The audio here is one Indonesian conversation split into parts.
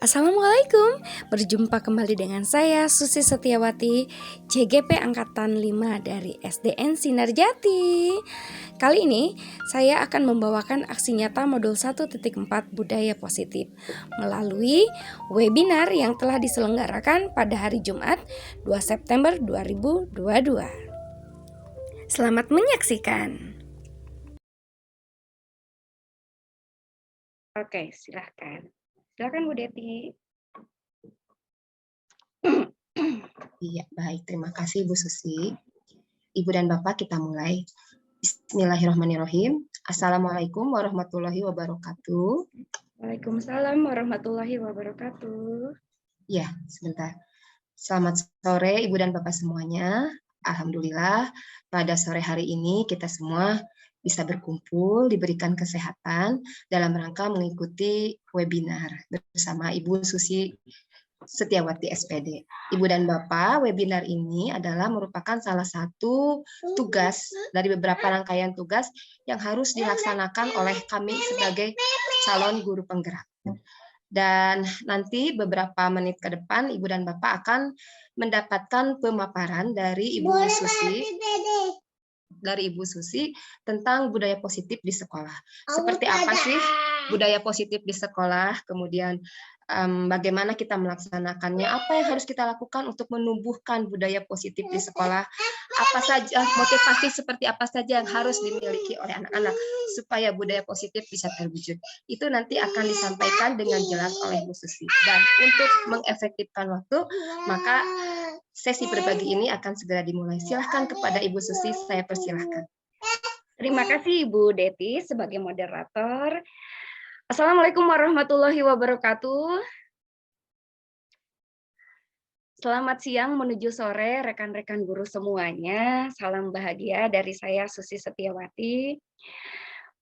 Assalamualaikum, berjumpa kembali dengan saya Susi Setiawati, JGP Angkatan 5 dari SDN Sinar Jati. Kali ini saya akan membawakan aksi nyata modul 1.4 Budaya Positif melalui webinar yang telah diselenggarakan pada hari Jumat 2 September 2022. Selamat menyaksikan. Oke, silahkan. Silakan Bu Deti. Iya, baik. Terima kasih Bu Susi. Ibu dan Bapak, kita mulai. Bismillahirrahmanirrahim. Assalamualaikum warahmatullahi wabarakatuh. Waalaikumsalam warahmatullahi wabarakatuh. Ya, sebentar. Selamat sore Ibu dan Bapak semuanya. Alhamdulillah, pada sore hari ini kita semua bisa berkumpul, diberikan kesehatan dalam rangka mengikuti webinar bersama Ibu Susi Setiawati SPD. Ibu dan Bapak, webinar ini adalah merupakan salah satu tugas dari beberapa rangkaian tugas yang harus dilaksanakan oleh kami sebagai calon guru penggerak. Dan nanti beberapa menit ke depan, Ibu dan Bapak akan mendapatkan pemaparan dari Ibu Susi tentang budaya positif di sekolah. Seperti apa sih budaya positif di sekolah, kemudian bagaimana kita melaksanakannya, apa yang harus kita lakukan untuk menumbuhkan budaya positif di sekolah, apa saja motivasi seperti apa saja yang harus dimiliki oleh anak-anak supaya budaya positif bisa terwujud. Itu nanti akan disampaikan dengan jelas oleh Bu Susi. Dan untuk mengefektifkan waktu, maka sesi berbagi ini akan segera dimulai. Silahkan kepada Ibu Susi, saya persilahkan. Terima kasih Ibu Deti sebagai moderator. Assalamualaikum warahmatullahi wabarakatuh. Selamat siang menuju sore rekan-rekan guru semuanya. Salam bahagia dari saya Susi Setiawati.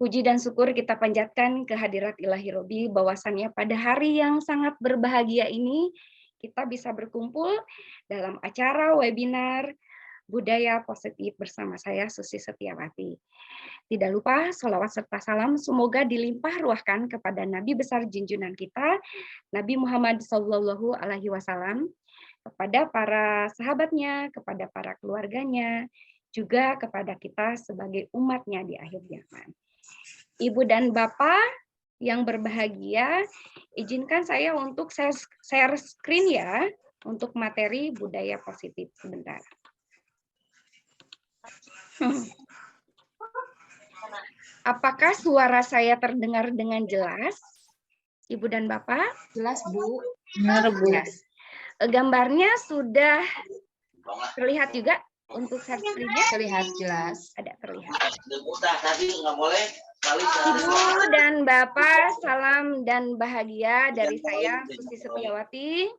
Puji dan syukur kita panjatkan kehadirat Ilahi Robi bahwasannya pada hari yang sangat berbahagia ini kita bisa berkumpul dalam acara webinar Budaya Positif bersama saya Susi Setiawati. Tidak lupa sholawat serta salam semoga dilimpah ruahkan kepada Nabi besar junjungan kita, Nabi Muhammad SAW, kepada para sahabatnya, kepada para keluarganya, juga kepada kita sebagai umatnya di akhir zaman. Ibu dan Bapak yang berbahagia, izinkan saya untuk share screen ya, untuk materi budaya positif sebentar. Apakah suara saya terdengar dengan jelas, Ibu dan Bapak? Jelas, Bu. Benar, Bu. Jelas. Gambarnya sudah terlihat juga untuk share screen-nya? Terlihat jelas. Ada terlihat. Ibu dan Bapak, salam dan bahagia dari saya, Susi Setiawati,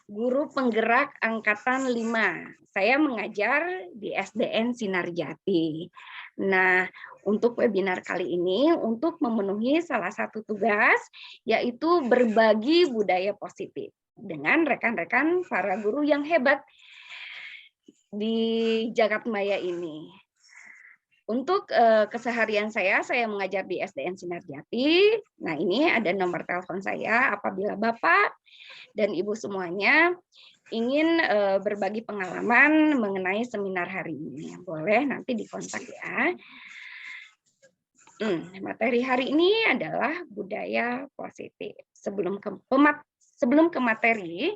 guru penggerak Angkatan 5. Saya mengajar di SDN Sinar Jati. Nah, untuk webinar kali ini, untuk memenuhi salah satu tugas, yaitu berbagi budaya positif dengan rekan-rekan para guru yang hebat di jagat maya ini. Untuk keseharian saya mengajar di SDN Sinar Jati. Nah, ini ada nomor telepon saya apabila Bapak dan Ibu semuanya ingin berbagi pengalaman mengenai seminar hari ini. Boleh nanti dikontak ya. Materi hari ini adalah budaya positif. Sebelum ke materi,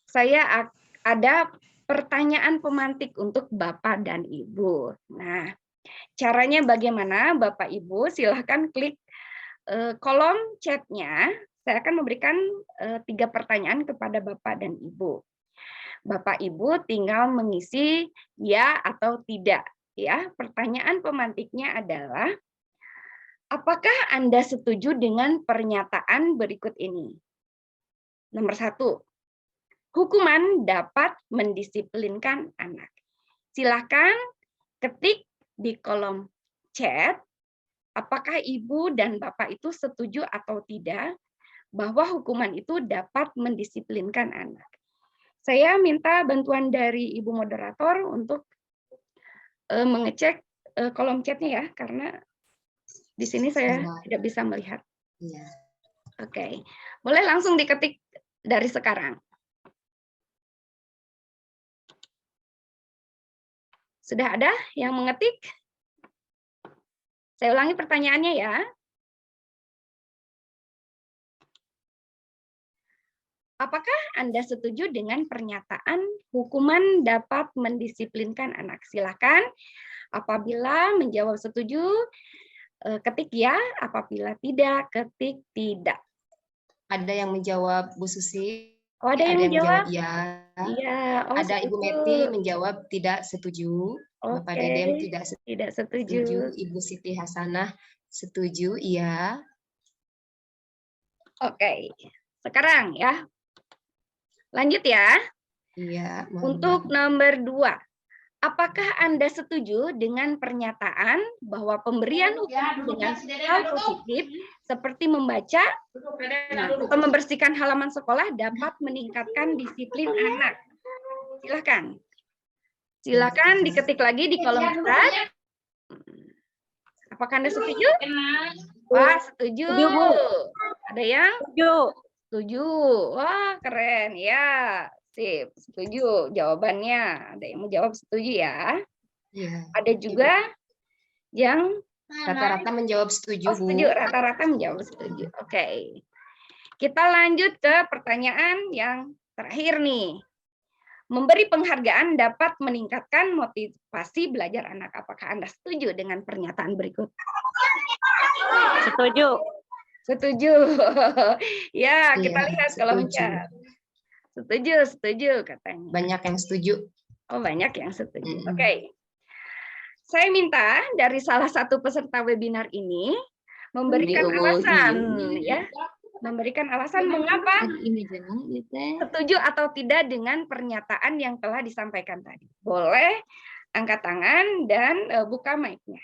saya ada pertanyaan pemantik untuk Bapak dan Ibu. Nah, caranya bagaimana Bapak Ibu? Silahkan klik kolom chatnya. Saya akan memberikan 3 pertanyaan kepada Bapak dan Ibu. Bapak Ibu tinggal mengisi ya atau tidak. Ya, pertanyaan pemantiknya adalah, apakah Anda setuju dengan pernyataan berikut ini? Nomor 1, hukuman dapat mendisiplinkan anak. Silakan ketik di kolom chat, apakah Ibu dan Bapak itu setuju atau tidak bahwa hukuman itu dapat mendisiplinkan anak. Saya minta bantuan dari Ibu moderator untuk mengecek kolom chatnya ya, karena di sini saya tidak bisa melihat. Iya. Oke, boleh langsung diketik dari sekarang. Sudah ada yang mengetik? Saya ulangi pertanyaannya ya. Apakah Anda setuju dengan pernyataan hukuman dapat mendisiplinkan anak? Silakan. Apabila menjawab setuju, ketik ya. Apabila tidak, ketik tidak. Ada yang menjawab Bu Susi, Oh, ada yang menjawab menjawab? ya. Iya. Oh, Ada Ibu setuju. Meti menjawab tidak setuju. Bapak Oke. Dedem tidak Tidak setuju. setuju. Ibu Siti Hasanah setuju, iya. Oke. Sekarang ya. Lanjut ya. Iya. Untuk nomor 2. Apakah Anda setuju dengan pernyataan bahwa pemberian hukuman dengan hal positif seperti membaca atau membersihkan halaman sekolah dapat meningkatkan disiplin anak? Silakan. Silakan diketik lagi di kolom chat. Apakah Anda setuju? Wah, setuju. Setuju, Bu. Ada yang Setuju. setuju. Wah, keren ya. Sip, setuju jawabannya. Ada yang menjawab setuju ya. Iya. Ada juga yang Rata-rata menjawab setuju, Bu. setuju, rata-rata menjawab setuju. Oke. Kita lanjut ke pertanyaan yang terakhir nih. Memberi penghargaan dapat meningkatkan motivasi belajar anak. Apakah Anda setuju dengan pernyataan berikut? Setuju. Setuju. Ya, kita Iya, lihat kalau setuju. mencet. Setuju katanya. Banyak yang setuju. Oh, banyak yang setuju. Oke. Saya minta dari salah satu peserta webinar ini memberikan alasan ya. Memberikan alasan mengapa setuju atau tidak dengan pernyataan yang telah disampaikan tadi. Boleh angkat tangan dan buka mic-nya.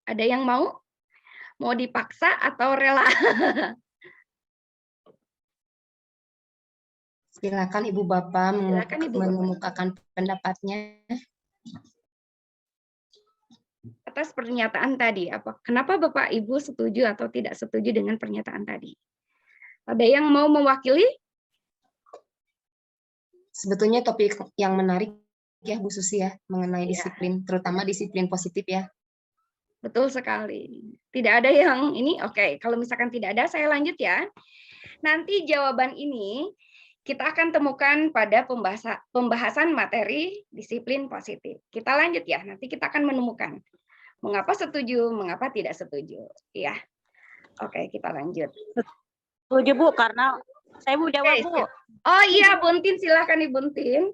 Ada yang mau? Mau dipaksa atau rela? Silakan Ibu Bapak Silakan, Ibu Bapak. mengemukakan pendapatnya. Atas pernyataan tadi, kenapa Bapak Ibu setuju atau tidak setuju dengan pernyataan tadi? Ada yang mau mewakili? Sebetulnya topik yang menarik ya Bu Susi ya, mengenai disiplin, terutama disiplin positif ya. Betul sekali. Tidak ada yang ini, oke. Kalau misalkan tidak ada, saya lanjut ya. Nanti jawaban ini kita akan temukan pada pembahasan materi disiplin positif. Kita lanjut ya, nanti kita akan menemukan mengapa setuju, mengapa tidak setuju. Ya, oke, kita lanjut. Setuju, Bu, karena saya mau jawab, Bu. Oh iya, Buntin, silakan Ibu Buntin.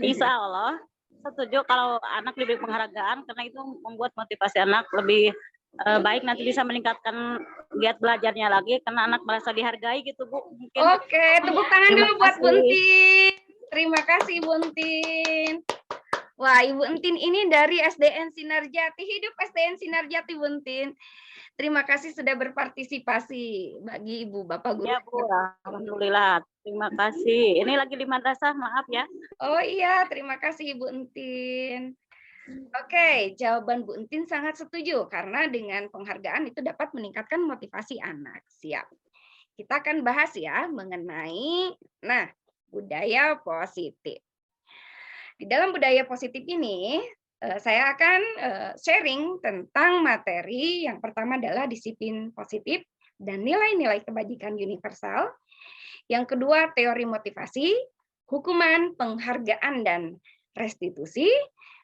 Insya Allah setuju kalau anak lebih penghargaan karena itu membuat motivasi anak lebih baik, nanti bisa meningkatkan giat belajarnya lagi karena anak merasa dihargai gitu, Bu. Mungkin. Oke, tepuk tangan dulu buat Buntin. Terima kasih Buntin. Wah, Ibu Entin ini dari SDN Sinarjati. Hidup SDN Sinarjati, Buntin. Terima kasih sudah berpartisipasi bagi Ibu Bapak Guru. Ya, Bu. Alhamdulillah. Terima kasih. Ini lagi di madrasah, maaf ya. Oh iya, terima kasih Ibu Entin. Oke, jawaban Bu Entin sangat setuju karena dengan penghargaan itu dapat meningkatkan motivasi anak. Siap. Kita akan bahas ya mengenai budaya positif. Di dalam budaya positif ini, saya akan sharing tentang materi yang pertama adalah disiplin positif dan nilai-nilai kebajikan universal. Yang kedua, teori motivasi, hukuman, penghargaan, dan restitusi.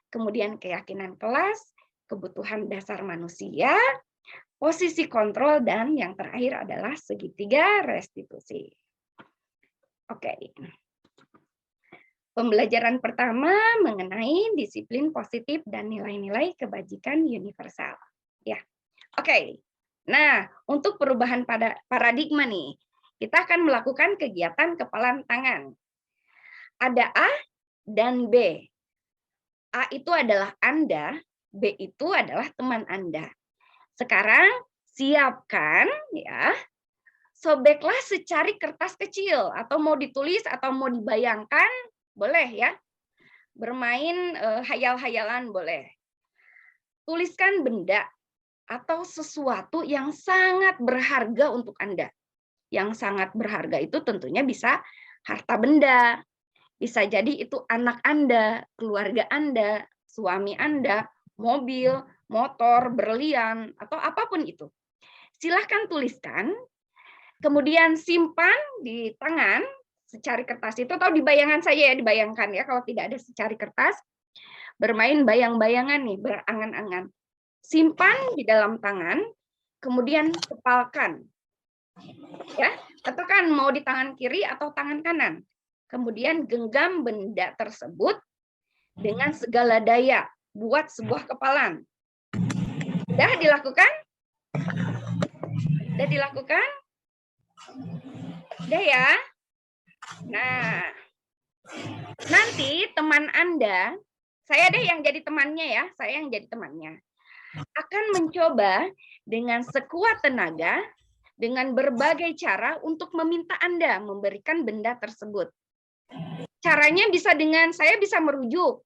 Kemudian keyakinan kelas, kebutuhan dasar manusia, posisi kontrol, dan yang terakhir adalah segitiga restitusi. Oke. Pembelajaran pertama mengenai disiplin positif dan nilai-nilai kebajikan universal. Ya, oke. Nah, untuk perubahan pada paradigma nih, kita akan melakukan kegiatan kepalan tangan. Ada A dan B. A itu adalah Anda, B itu adalah teman Anda. Sekarang siapkan ya. Sobeklah secari kertas kecil atau mau ditulis atau mau dibayangkan boleh ya. Bermain hayal-hayalan boleh. Tuliskan benda atau sesuatu yang sangat berharga untuk Anda. Yang sangat berharga itu tentunya bisa harta benda, bisa jadi itu anak Anda, keluarga Anda, suami Anda, mobil, motor, berlian, atau apapun itu. Silahkan tuliskan, kemudian simpan di tangan secari kertas itu, atau di bayangan saja ya, dibayangkan ya, kalau tidak ada secari kertas, bermain bayang-bayangan nih, berangan-angan. Simpan di dalam tangan, kemudian kepalkan. Ya, katakan mau di tangan kiri atau tangan kanan. Kemudian genggam benda tersebut dengan segala daya, buat sebuah kepalan. Sudah dilakukan? Sudah dilakukan? Sudah ya? Nah, nanti teman Anda, saya deh yang jadi temannya ya, saya yang jadi temannya, akan mencoba dengan sekuat tenaga, dengan berbagai cara untuk meminta Anda memberikan benda tersebut. Caranya bisa dengan saya bisa merujuk,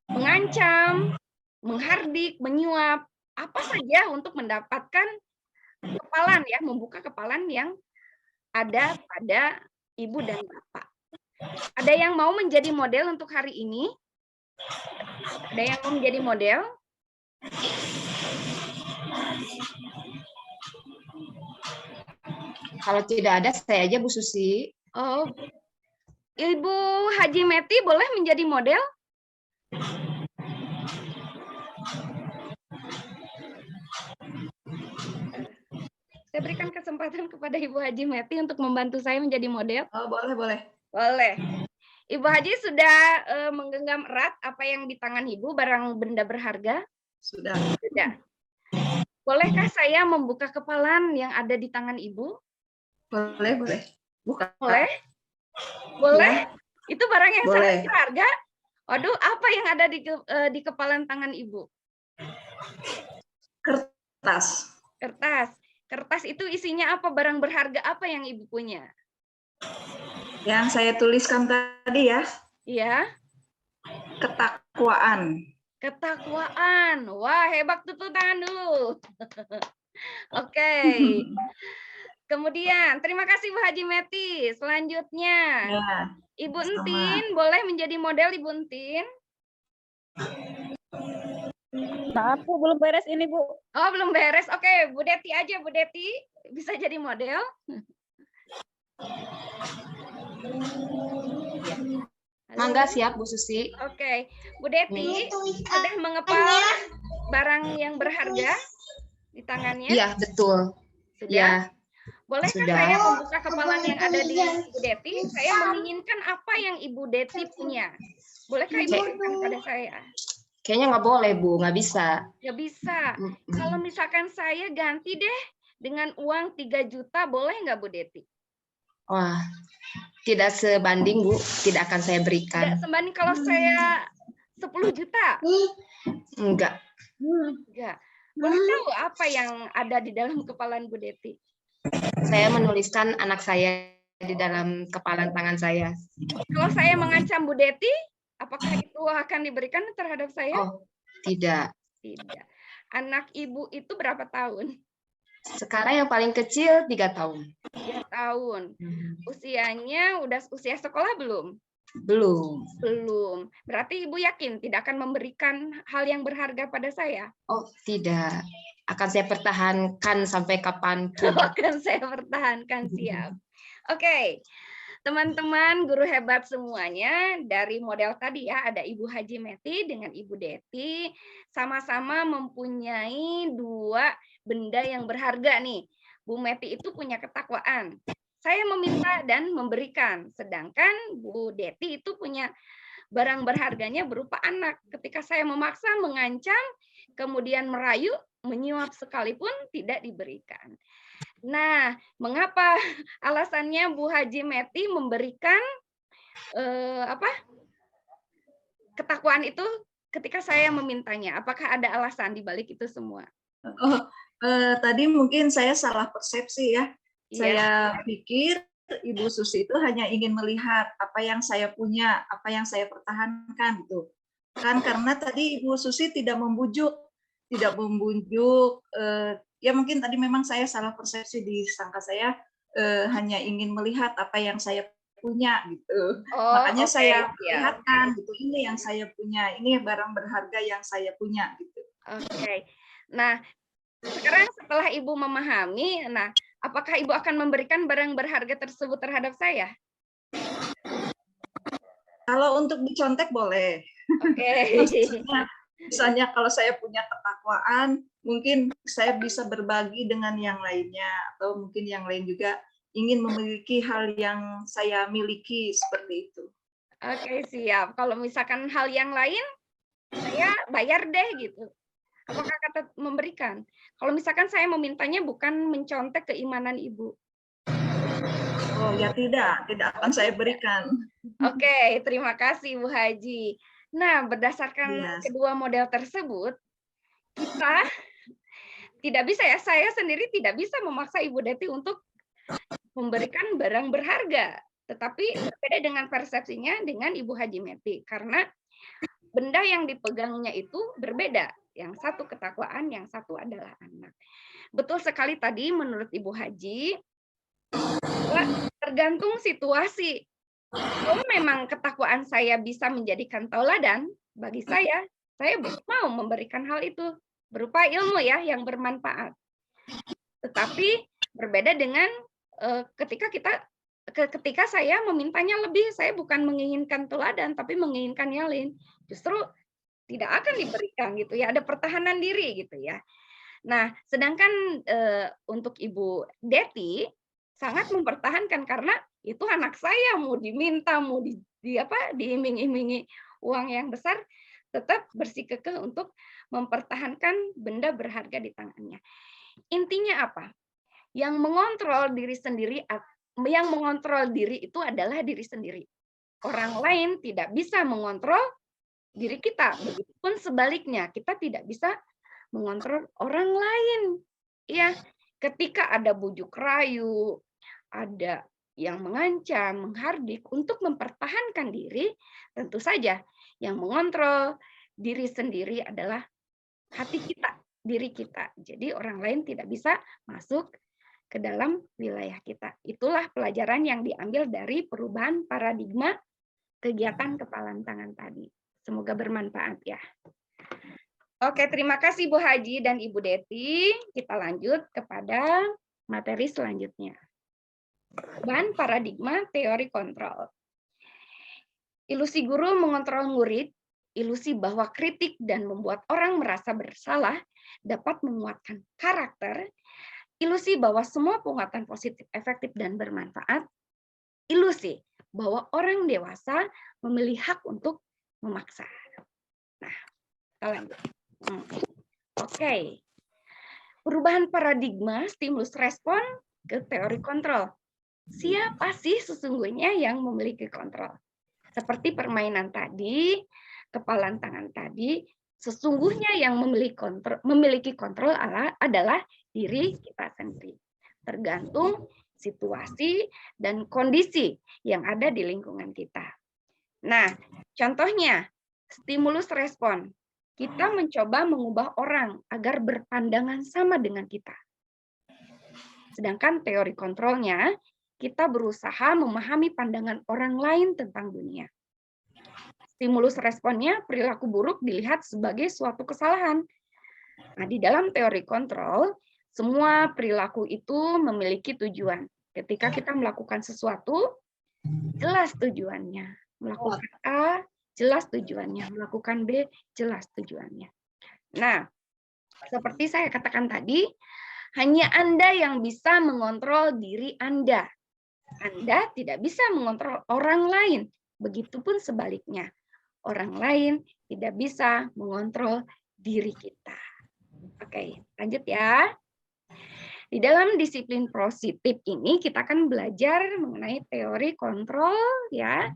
mengancam, menghardik, menyuap, apa saja untuk mendapatkan kepalan ya, membuka kepalan yang ada pada ibu dan bapak. Ada yang mau menjadi model untuk hari ini? Ada yang mau menjadi model? Kalau tidak ada, saya aja Bu Susi. Oh, Ibu Haji Meti boleh menjadi model? Saya berikan kesempatan kepada Ibu Haji Meti untuk membantu saya menjadi model. Oh, boleh, boleh. Boleh. Ibu Haji sudah menggenggam erat apa yang di tangan Ibu, barang benda berharga? Sudah. Sudah. Bolehkah saya membuka kepalan yang ada di tangan Ibu? Boleh, boleh. Buka. Boleh? Boleh? Ya. Itu barang yang Boleh. sangat berharga? Waduh, apa yang ada di kepalan tangan Ibu? Kertas. Kertas. Kertas itu isinya apa? Barang berharga apa yang Ibu punya? Yang saya tuliskan tadi ya, Iya. ketakwaan. Ketakwaan. Wah, hebat, tepuk tangan dulu. Oke. Kemudian, terima kasih Bu Haji Meti. Selanjutnya, Ya. Ibu Sama. Entin, boleh menjadi model Ibu Entin? Maaf Bu, belum beres ini Bu. Oh, belum beres. Oke, Bu Deti aja, Bu Deti. Bisa jadi model. Mangga siap Bu Susi. Oke, Bu Deti sudah mengepal barang yang berharga di tangannya? Iya, betul. Sudah? Ya, Bolehkah sudah. saya membuka kepalan yang ada di Ibu Deti? Saya menginginkan apa yang Ibu Deti punya. Bolehkah Ibu berikan kepada saya? Kayaknya nggak boleh Bu, nggak bisa. Ya bisa. Mm-mm. Kalau misalkan saya ganti deh dengan uang 3 juta, boleh nggak Bu Deti? Wah, tidak sebanding Bu, tidak akan saya Tidak berikan. sebanding kalau saya 10 juta. Enggak. Enggak. Boleh tahu apa yang ada di dalam kepalan Bu Deti? Saya menuliskan anak saya di dalam kepalan tangan saya. Kalau saya mengancam Bu Deti, apakah itu akan diberikan terhadap saya? Oh, tidak. Tidak. Anak Ibu itu berapa tahun? Sekarang yang paling kecil 3 tahun. 3 tahun. Usianya udah usia sekolah belum? Belum. Belum. Berarti Ibu yakin tidak akan memberikan hal yang berharga pada saya? Oh, tidak. Akan saya pertahankan sampai kapanpun. Akan saya pertahankan, siap. Oke. Teman-teman guru hebat semuanya, dari model tadi ya, ada Ibu Haji Meti dengan Ibu Deti, sama-sama mempunyai 2 benda yang berharga nih. Bu Meti itu punya ketakwaan. Saya meminta dan memberikan, sedangkan Bu Deti itu punya barang berharganya berupa anak. Ketika saya memaksa, mengancam, kemudian merayu, menyuap sekalipun tidak diberikan. Nah, mengapa alasannya Bu Haji Meti memberikan ketakwaan itu ketika saya memintanya? Apakah ada alasan di balik itu semua? Oh, tadi mungkin saya salah persepsi ya. Iya. Saya pikir Ibu Susi itu hanya ingin melihat apa yang saya punya, apa yang saya pertahankan gitu. Kan karena tadi Ibu Susi tidak membujuk tidak membujuk. Ya mungkin tadi memang saya salah persepsi, disangka saya hanya ingin melihat apa yang saya punya gitu. Oh, Makanya oke, saya siap. perlihatkan gitu, ini yang saya punya, ini barang berharga yang saya punya gitu. Oke. Nah, sekarang setelah Ibu memahami, nah, apakah Ibu akan memberikan barang berharga tersebut terhadap saya? Kalau untuk dicontek boleh. Oke. Misalnya kalau saya punya ketakwaan, mungkin saya bisa berbagi dengan yang lainnya, atau mungkin yang lain juga ingin memiliki hal yang saya miliki, seperti itu. Oke, siap. Kalau misalkan hal yang lain, saya bayar deh gitu. Apakah kata memberikan? Kalau misalkan saya memintanya bukan mencontek keimanan Ibu. Oh ya, tidak akan saya berikan. Oke, terima kasih Bu Haji. Nah, berdasarkan Iya. kedua model tersebut, kita tidak bisa ya, saya sendiri tidak bisa memaksa Ibu Deti untuk memberikan barang berharga. Tetapi berbeda dengan persepsinya dengan Ibu Haji Meti. Karena benda yang dipegangnya itu berbeda. Yang satu ketakwaan, yang satu adalah anak. Betul sekali tadi menurut Ibu Haji, tergantung situasi. Kalau memang ketakwaan saya bisa menjadikan tauladan, bagi saya mau memberikan hal itu berupa ilmu ya yang bermanfaat. Tetapi berbeda dengan ketika saya memintanya lebih, saya bukan menginginkan teladan, tapi menginginkan yang lain. Justru tidak akan diberikan gitu ya, ada pertahanan diri gitu ya. Nah, sedangkan untuk Ibu Deti sangat mempertahankan karena itu anak saya, mau diminta, mau diiming-imingi uang yang besar, tetap bersikukuh untuk mempertahankan benda berharga di tangannya. Intinya apa? Yang mengontrol diri itu adalah diri sendiri. Orang lain tidak bisa mengontrol diri kita. Begitupun sebaliknya, kita tidak bisa mengontrol orang lain. Ya, ketika ada bujuk rayu, ada yang mengancam, menghardik untuk mempertahankan diri, tentu saja yang mengontrol diri sendiri adalah hati kita, diri kita. Jadi orang lain tidak bisa masuk ke dalam wilayah kita. Itulah pelajaran yang diambil dari perubahan paradigma kegiatan kepalan tangan tadi. Semoga bermanfaat ya. Oke, terima kasih Bu Haji dan Ibu Deti. Kita lanjut kepada materi selanjutnya. Perubahan paradigma teori kontrol. Ilusi guru mengontrol murid, ilusi bahwa kritik dan membuat orang merasa bersalah dapat menguatkan karakter, ilusi bahwa semua penguatan positif efektif dan bermanfaat, ilusi bahwa orang dewasa memilih hak untuk memaksa. Nah, kita lanjut. Oke. Perubahan paradigma stimulus respon ke teori kontrol. Siapa sih sesungguhnya yang memiliki kontrol? Seperti permainan tadi, kepalan tangan tadi, sesungguhnya yang memiliki kontrol adalah diri kita sendiri. Tergantung situasi dan kondisi yang ada di lingkungan kita. Nah, contohnya stimulus respon. Kita mencoba mengubah orang agar berpandangan sama dengan kita. Sedangkan teori kontrolnya, kita berusaha memahami pandangan orang lain tentang dunia. Stimulus responnya, perilaku buruk dilihat sebagai suatu kesalahan. Nah, di dalam teori kontrol, semua perilaku itu memiliki tujuan. Ketika kita melakukan sesuatu, jelas tujuannya. Melakukan A, jelas tujuannya. Melakukan B, jelas tujuannya. Nah, seperti saya katakan tadi, hanya Anda yang bisa mengontrol diri Anda. Anda tidak bisa mengontrol orang lain. Begitupun sebaliknya. Orang lain tidak bisa mengontrol diri kita. Oke, lanjut ya. Di dalam disiplin positif ini kita akan belajar mengenai teori kontrol ya.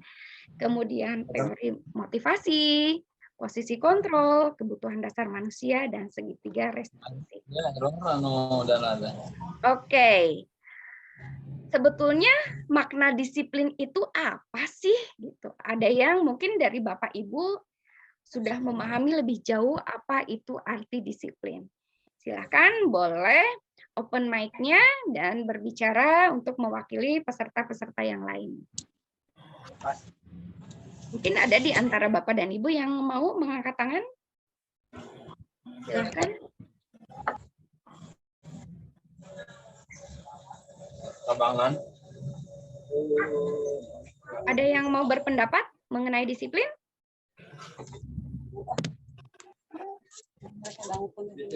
Kemudian teori motivasi, posisi kontrol, kebutuhan dasar manusia, dan segitiga responsif. Oke. Sebetulnya makna disiplin itu apa sih? Gitu. Ada yang mungkin dari Bapak Ibu sudah memahami lebih jauh apa itu arti disiplin. Silakan boleh open mic-nya dan berbicara untuk mewakili peserta-peserta yang lain. Mungkin ada di antara Bapak dan Ibu yang mau mengangkat tangan? Silakan. Labangan. Ada yang mau berpendapat mengenai disiplin?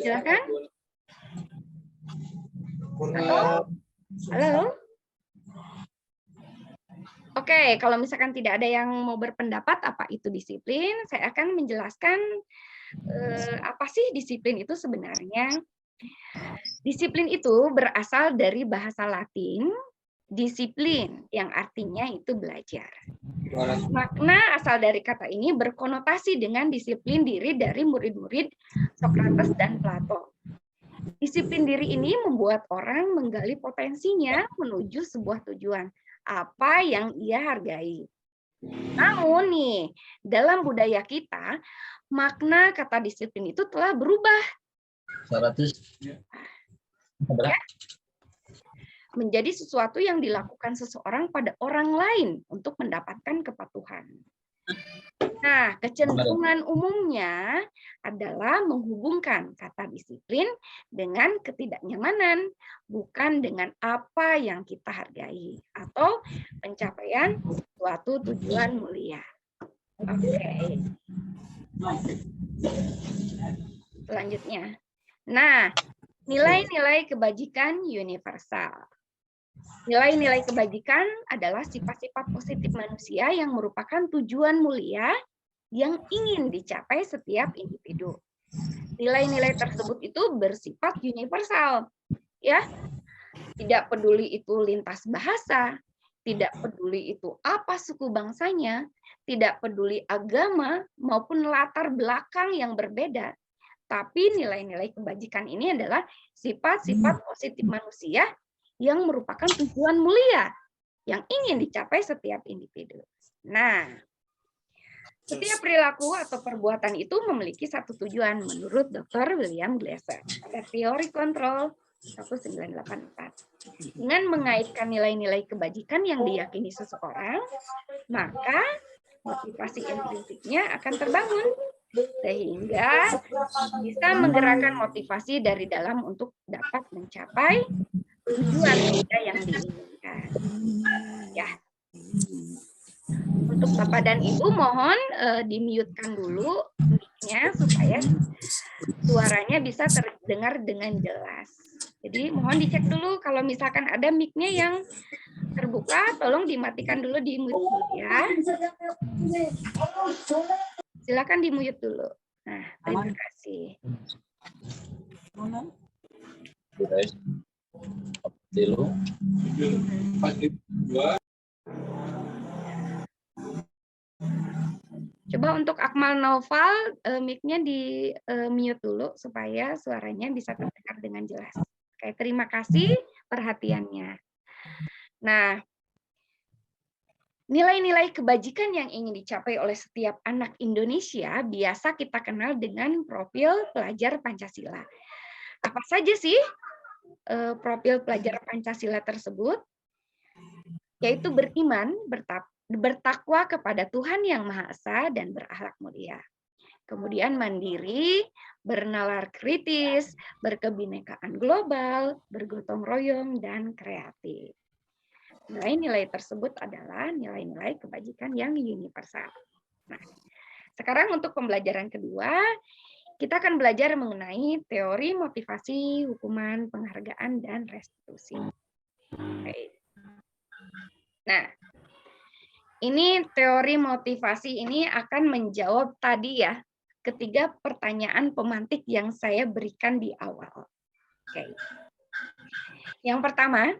Silakan. Halo? Oke, kalau misalkan tidak ada yang mau berpendapat apa itu disiplin, saya akan menjelaskan apa sih disiplin itu sebenarnya. Disiplin itu berasal dari bahasa Latin, disiplin, yang artinya itu belajar. Makna asal dari kata ini berkonotasi dengan disiplin diri dari murid-murid Sokrates dan Plato. Disiplin diri ini membuat orang menggali potensinya menuju sebuah tujuan, apa yang ia hargai. Namun nih, dalam budaya kita, makna kata disiplin itu telah berubah. 100. Ya, menjadi sesuatu yang dilakukan seseorang pada orang lain untuk mendapatkan kepatuhan. Nah, kecenderungan umumnya adalah menghubungkan kata disiplin dengan ketidaknyamanan, bukan dengan apa yang kita hargai atau pencapaian suatu tujuan mulia. Oke. Selanjutnya. Nah, nilai-nilai kebajikan universal. Nilai-nilai kebajikan adalah sifat-sifat positif manusia yang merupakan tujuan mulia yang ingin dicapai setiap individu. Nilai-nilai tersebut itu bersifat universal, ya. Tidak peduli itu lintas bahasa, tidak peduli itu apa suku bangsanya, tidak peduli agama maupun latar belakang yang berbeda. Tapi nilai-nilai kebajikan ini adalah sifat-sifat positif manusia yang merupakan tujuan mulia yang ingin dicapai setiap individu. Nah, setiap perilaku atau perbuatan itu memiliki satu tujuan menurut Dr. William Glasser pada teori kontrol 1984. Dengan mengaitkan nilai-nilai kebajikan yang diyakini seseorang, maka motivasi intrinsiknya akan terbangun sehingga bisa menggerakkan motivasi dari dalam untuk dapat mencapai tujuan kita yang diinginkan. Ya. Untuk Bapak dan Ibu mohon di-mute-kan dulu mic-nya supaya suaranya bisa terdengar dengan jelas. Jadi mohon dicek dulu kalau misalkan ada mic-nya yang terbuka, tolong dimatikan dulu, di-mute dulu ya. Silakan di-mute dulu. Nah, terima kasih. Coba untuk Akmal Naufal, mic-nya di-mute dulu supaya suaranya bisa terdengar dengan jelas. Oke, terima kasih perhatiannya. Nah, nilai-nilai kebajikan yang ingin dicapai oleh setiap anak Indonesia biasa kita kenal dengan profil pelajar Pancasila. Apa saja sih profil pelajar Pancasila tersebut? Yaitu beriman, bertakwa kepada Tuhan Yang Maha Esa dan berakhlak mulia. Kemudian mandiri, bernalar kritis, berkebinekaan global, bergotong royong, dan kreatif. Nilai-nilai tersebut adalah nilai-nilai kebajikan yang universal. Nah, sekarang untuk pembelajaran kedua, kita akan belajar mengenai teori motivasi, hukuman, penghargaan, dan restitusi. Oke. Nah, ini teori motivasi ini akan menjawab tadi ya, ketiga pertanyaan pemantik yang saya berikan di awal. Oke. Yang pertama,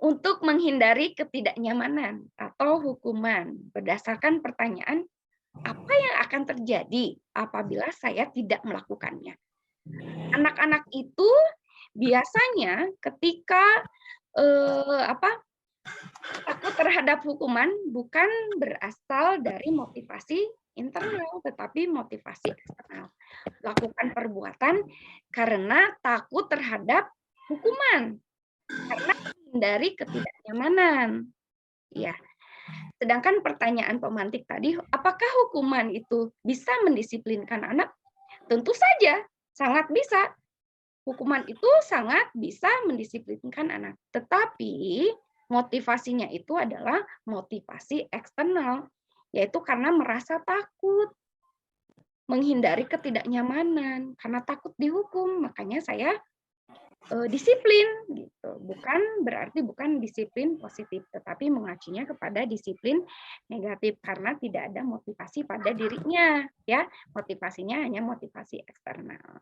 untuk menghindari ketidaknyamanan atau hukuman berdasarkan pertanyaan, apa yang akan terjadi apabila saya tidak melakukannya? Anak-anak itu biasanya ketika takut terhadap hukuman bukan berasal dari motivasi internal, tetapi motivasi eksternal. Lakukan perbuatan karena takut terhadap hukuman, karena menghindari ketidaknyamanan. Ya. Sedangkan pertanyaan pemantik tadi, apakah hukuman itu bisa mendisiplinkan anak? Tentu saja, sangat bisa. Hukuman itu sangat bisa mendisiplinkan anak. Tetapi motivasinya itu adalah motivasi eksternal, yaitu karena merasa takut, menghindari ketidaknyamanan, karena takut dihukum, makanya saya disiplin gitu. Bukan disiplin positif, tetapi mengacunya kepada disiplin negatif karena tidak ada motivasi pada dirinya, ya. Motivasinya hanya motivasi eksternal.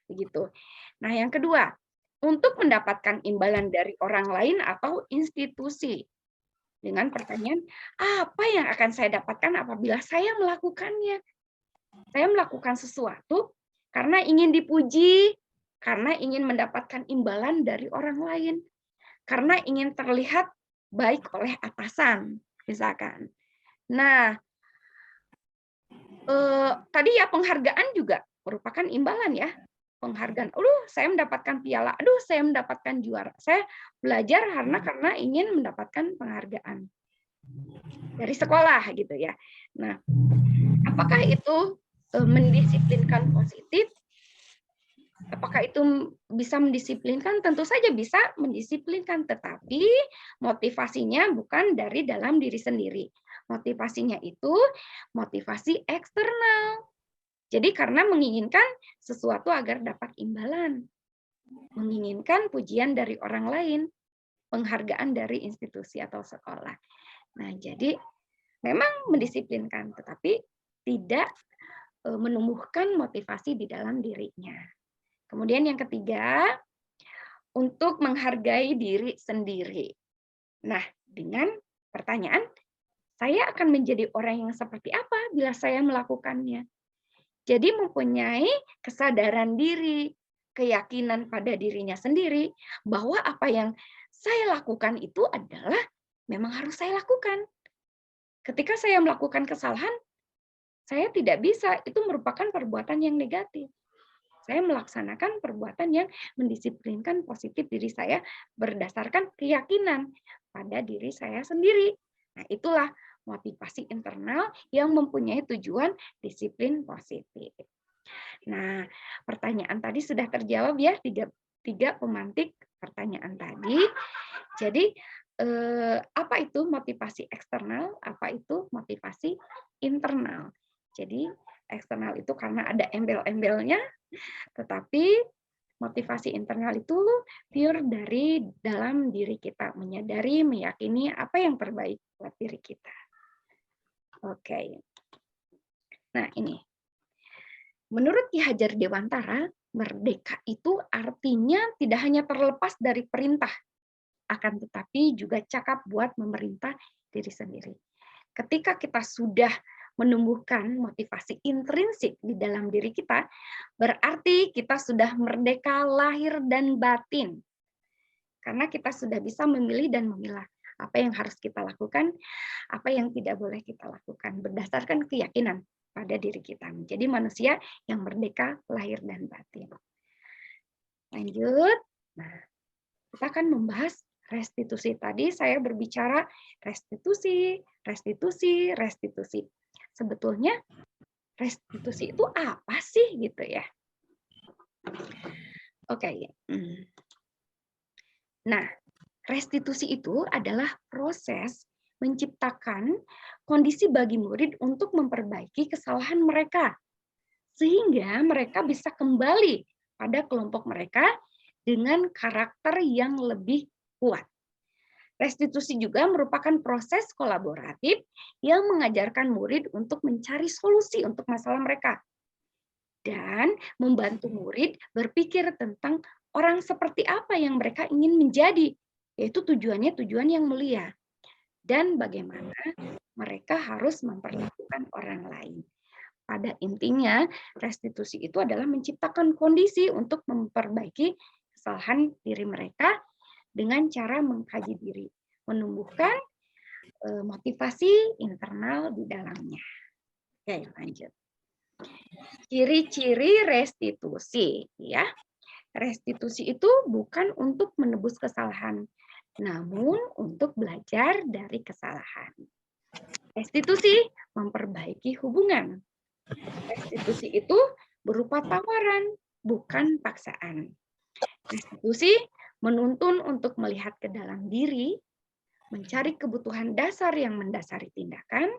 Begitu. Nah, yang kedua, untuk mendapatkan imbalan dari orang lain atau institusi. Dengan pertanyaan, apa yang akan saya dapatkan apabila saya melakukannya? Saya melakukan sesuatu karena ingin dipuji, karena ingin mendapatkan imbalan dari orang lain, karena ingin terlihat baik oleh atasan, misalkan. Nah, tadi ya penghargaan juga merupakan imbalan ya. Penghargaan, saya mendapatkan piala, saya mendapatkan juara. Saya belajar karena ingin mendapatkan penghargaan dari sekolah gitu ya. Nah, apakah itu mendisiplinkan positif? Apakah itu bisa mendisiplinkan? Tentu saja bisa mendisiplinkan, tetapi motivasinya bukan dari dalam diri sendiri. Motivasinya itu motivasi eksternal. Jadi karena menginginkan sesuatu agar dapat imbalan, menginginkan pujian dari orang lain, penghargaan dari institusi atau sekolah. Nah, jadi memang mendisiplinkan, tetapi tidak menumbuhkan motivasi di dalam dirinya. Kemudian yang ketiga, untuk menghargai diri sendiri. Nah, dengan pertanyaan, saya akan menjadi orang yang seperti apa bila saya melakukannya? Jadi mempunyai kesadaran diri, keyakinan pada dirinya sendiri, bahwa apa yang saya lakukan itu adalah memang harus saya lakukan. Ketika saya melakukan kesalahan, saya tidak bisa, itu merupakan perbuatan yang negatif. Saya melaksanakan perbuatan yang mendisiplinkan positif diri saya berdasarkan keyakinan pada diri saya sendiri. Nah, itulah motivasi internal yang mempunyai tujuan disiplin positif. Nah, pertanyaan tadi sudah terjawab ya, tiga pemantik pertanyaan tadi. Jadi, apa itu motivasi eksternal, apa itu motivasi internal. Jadi, eksternal itu karena ada embel-embelnya, tetapi motivasi internal itu pure dari dalam diri kita, menyadari, meyakini apa yang terbaik buat diri kita. Oke. Nah, ini. Menurut Ki Hajar Dewantara, merdeka itu artinya tidak hanya terlepas dari perintah, akan tetapi juga cakap buat memerintah diri sendiri. Ketika kita sudah menumbuhkan motivasi intrinsik di dalam diri kita, berarti kita sudah merdeka lahir dan batin. Karena kita sudah bisa memilih dan memilah apa yang harus kita lakukan, apa yang tidak boleh kita lakukan, berdasarkan keyakinan pada diri kita. Menjadi manusia yang merdeka lahir dan batin. Lanjut. Nah, kita akan membahas restitusi. Tadi saya berbicara restitusi, restitusi, restitusi. Sebetulnya restitusi itu apa sih gitu ya? Oke. Nah, restitusi itu adalah proses menciptakan kondisi bagi murid untuk memperbaiki kesalahan mereka sehingga mereka bisa kembali pada kelompok mereka dengan karakter yang lebih kuat. Restitusi juga merupakan proses kolaboratif yang mengajarkan murid untuk mencari solusi untuk masalah mereka dan membantu murid berpikir tentang orang seperti apa yang mereka ingin menjadi, yaitu tujuannya tujuan yang mulia dan bagaimana mereka harus memperlakukan orang lain. Pada intinya, restitusi itu adalah menciptakan kondisi untuk memperbaiki kesalahan diri mereka dengan cara mengkaji diri, menumbuhkan motivasi internal di dalamnya. Oke, lanjut. Ciri-ciri restitusi, ya. Restitusi itu bukan untuk menebus kesalahan, namun untuk belajar dari kesalahan. Restitusi memperbaiki hubungan. Restitusi itu berupa tawaran, bukan paksaan. Restitusi menuntun untuk melihat ke dalam diri, mencari kebutuhan dasar yang mendasari tindakan.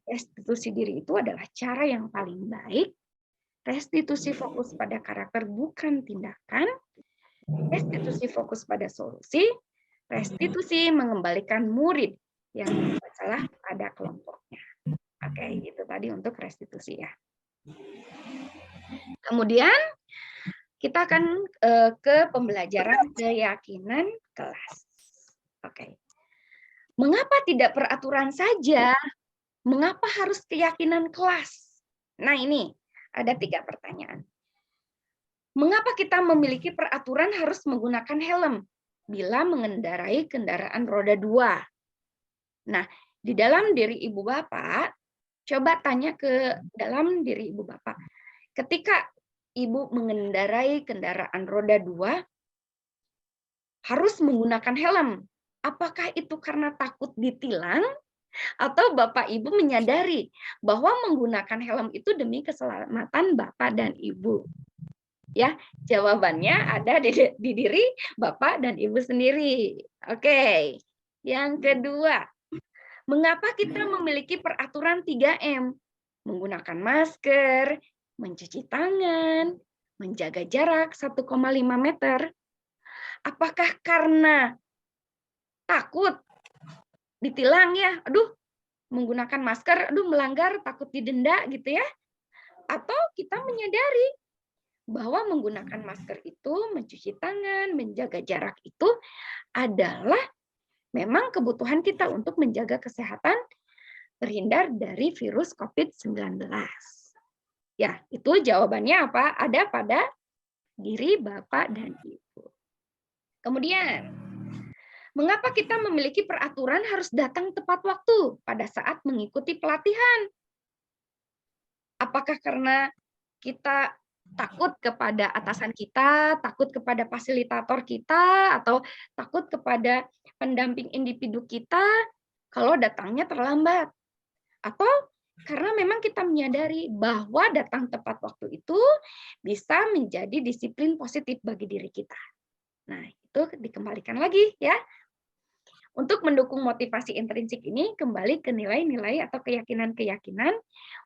Restitusi diri itu adalah cara yang paling baik. Restitusi fokus pada karakter bukan tindakan. Restitusi fokus pada solusi. Restitusi mengembalikan murid yang berbuat salah pada kelompoknya. Oke, itu tadi untuk restitusi ya. Kemudian kita akan ke pembelajaran keyakinan kelas. Oke. Mengapa tidak peraturan saja? Mengapa harus keyakinan kelas? Nah, ini ada 3 pertanyaan. Mengapa kita memiliki peraturan harus menggunakan helm bila mengendarai kendaraan roda 2? Nah, di dalam diri Ibu Bapak, coba tanya ke dalam diri Ibu Bapak. Ketika Ibu mengendarai kendaraan roda 2, harus menggunakan helm. Apakah itu karena takut ditilang? Atau Bapak Ibu menyadari bahwa menggunakan helm itu demi keselamatan Bapak dan Ibu? Ya, jawabannya ada di diri Bapak dan Ibu sendiri. Oke. Yang kedua, mengapa kita memiliki peraturan 3M? Menggunakan masker, mencuci tangan, menjaga jarak 1,5 meter. Apakah karena takut ditilang ya? Aduh, menggunakan masker, aduh melanggar, takut didenda gitu ya? Atau kita menyadari bahwa menggunakan masker itu, mencuci tangan, menjaga jarak itu adalah memang kebutuhan kita untuk menjaga kesehatan terhindar dari virus COVID-19. Ya, itu jawabannya apa? Ada pada diri Bapak dan Ibu. Kemudian, mengapa kita memiliki peraturan harus datang tepat waktu pada saat mengikuti pelatihan? Apakah karena kita takut kepada atasan kita, takut kepada fasilitator kita, atau takut kepada pendamping individu kita kalau datangnya terlambat? Atau karena memang kita menyadari bahwa datang tepat waktu itu bisa menjadi disiplin positif bagi diri kita. Nah, itu dikembalikan lagi ya. Untuk mendukung motivasi intrinsik ini, kembali ke nilai-nilai atau keyakinan-keyakinan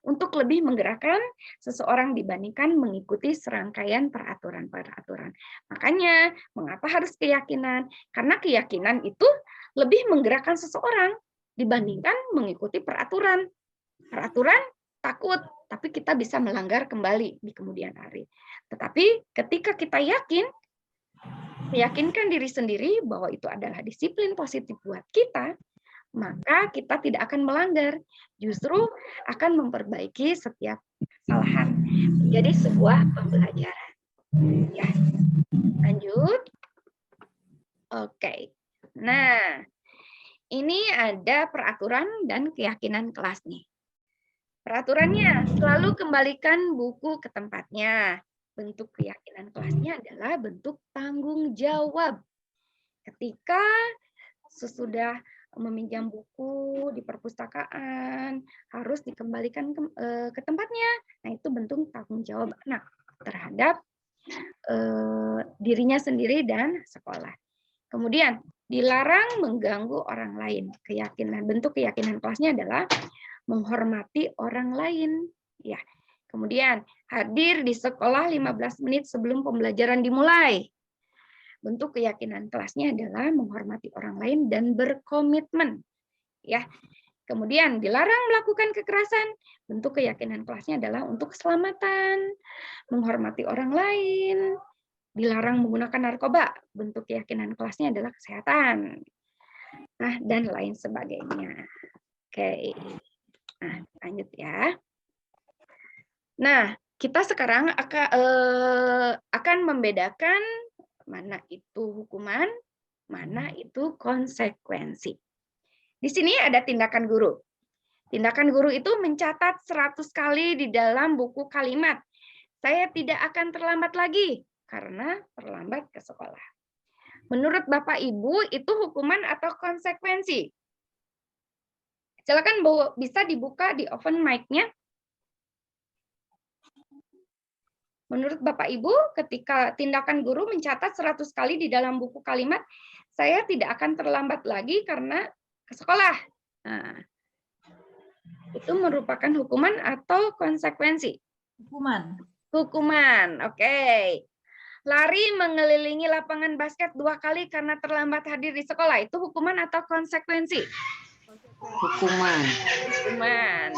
untuk lebih menggerakkan seseorang dibandingkan mengikuti serangkaian peraturan-peraturan. Makanya, mengapa harus keyakinan? Karena keyakinan itu lebih menggerakkan seseorang dibandingkan mengikuti peraturan. Peraturan takut, tapi kita bisa melanggar kembali di kemudian hari. Tetapi ketika kita yakin, meyakinkan diri sendiri bahwa itu adalah disiplin positif buat kita, maka kita tidak akan melanggar, justru akan memperbaiki setiap kesalahan menjadi sebuah pembelajaran. Ya, lanjut. Oke. Nah, ini ada peraturan dan keyakinan kelas nih. Peraturannya, selalu kembalikan buku ke tempatnya. Bentuk keyakinan kelasnya adalah bentuk tanggung jawab. Ketika sesudah meminjam buku di perpustakaan, harus dikembalikan ke tempatnya. Nah, itu bentuk tanggung jawab anak terhadap dirinya sendiri dan sekolah. Kemudian, dilarang mengganggu orang lain. Bentuk keyakinan kelasnya adalah menghormati orang lain. Ya. Kemudian, hadir di sekolah 15 menit sebelum pembelajaran dimulai. Bentuk keyakinan kelasnya adalah menghormati orang lain dan berkomitmen. Ya. Kemudian, dilarang melakukan kekerasan. Bentuk keyakinan kelasnya adalah untuk keselamatan, menghormati orang lain. Dilarang menggunakan narkoba. Bentuk keyakinan kelasnya adalah kesehatan. Nah, dan lain sebagainya. Oke. Nah, lanjut ya. Nah, kita sekarang akan membedakan mana itu hukuman, mana itu konsekuensi. Di sini ada tindakan guru. Tindakan guru itu mencatat 100 kali di dalam buku kalimat. Saya tidak akan terlambat lagi karena terlambat ke sekolah. Menurut Bapak Ibu itu hukuman atau konsekuensi? Silakan bisa dibuka di open mic-nya. Menurut Bapak Ibu, ketika tindakan guru mencatat 100 kali di dalam buku kalimat, saya tidak akan terlambat lagi karena ke sekolah. Nah, itu merupakan hukuman atau konsekuensi? Hukuman. Hukuman, oke. Lari mengelilingi lapangan basket 2 kali karena terlambat hadir di sekolah, itu hukuman atau konsekuensi? Hukuman. Hukuman.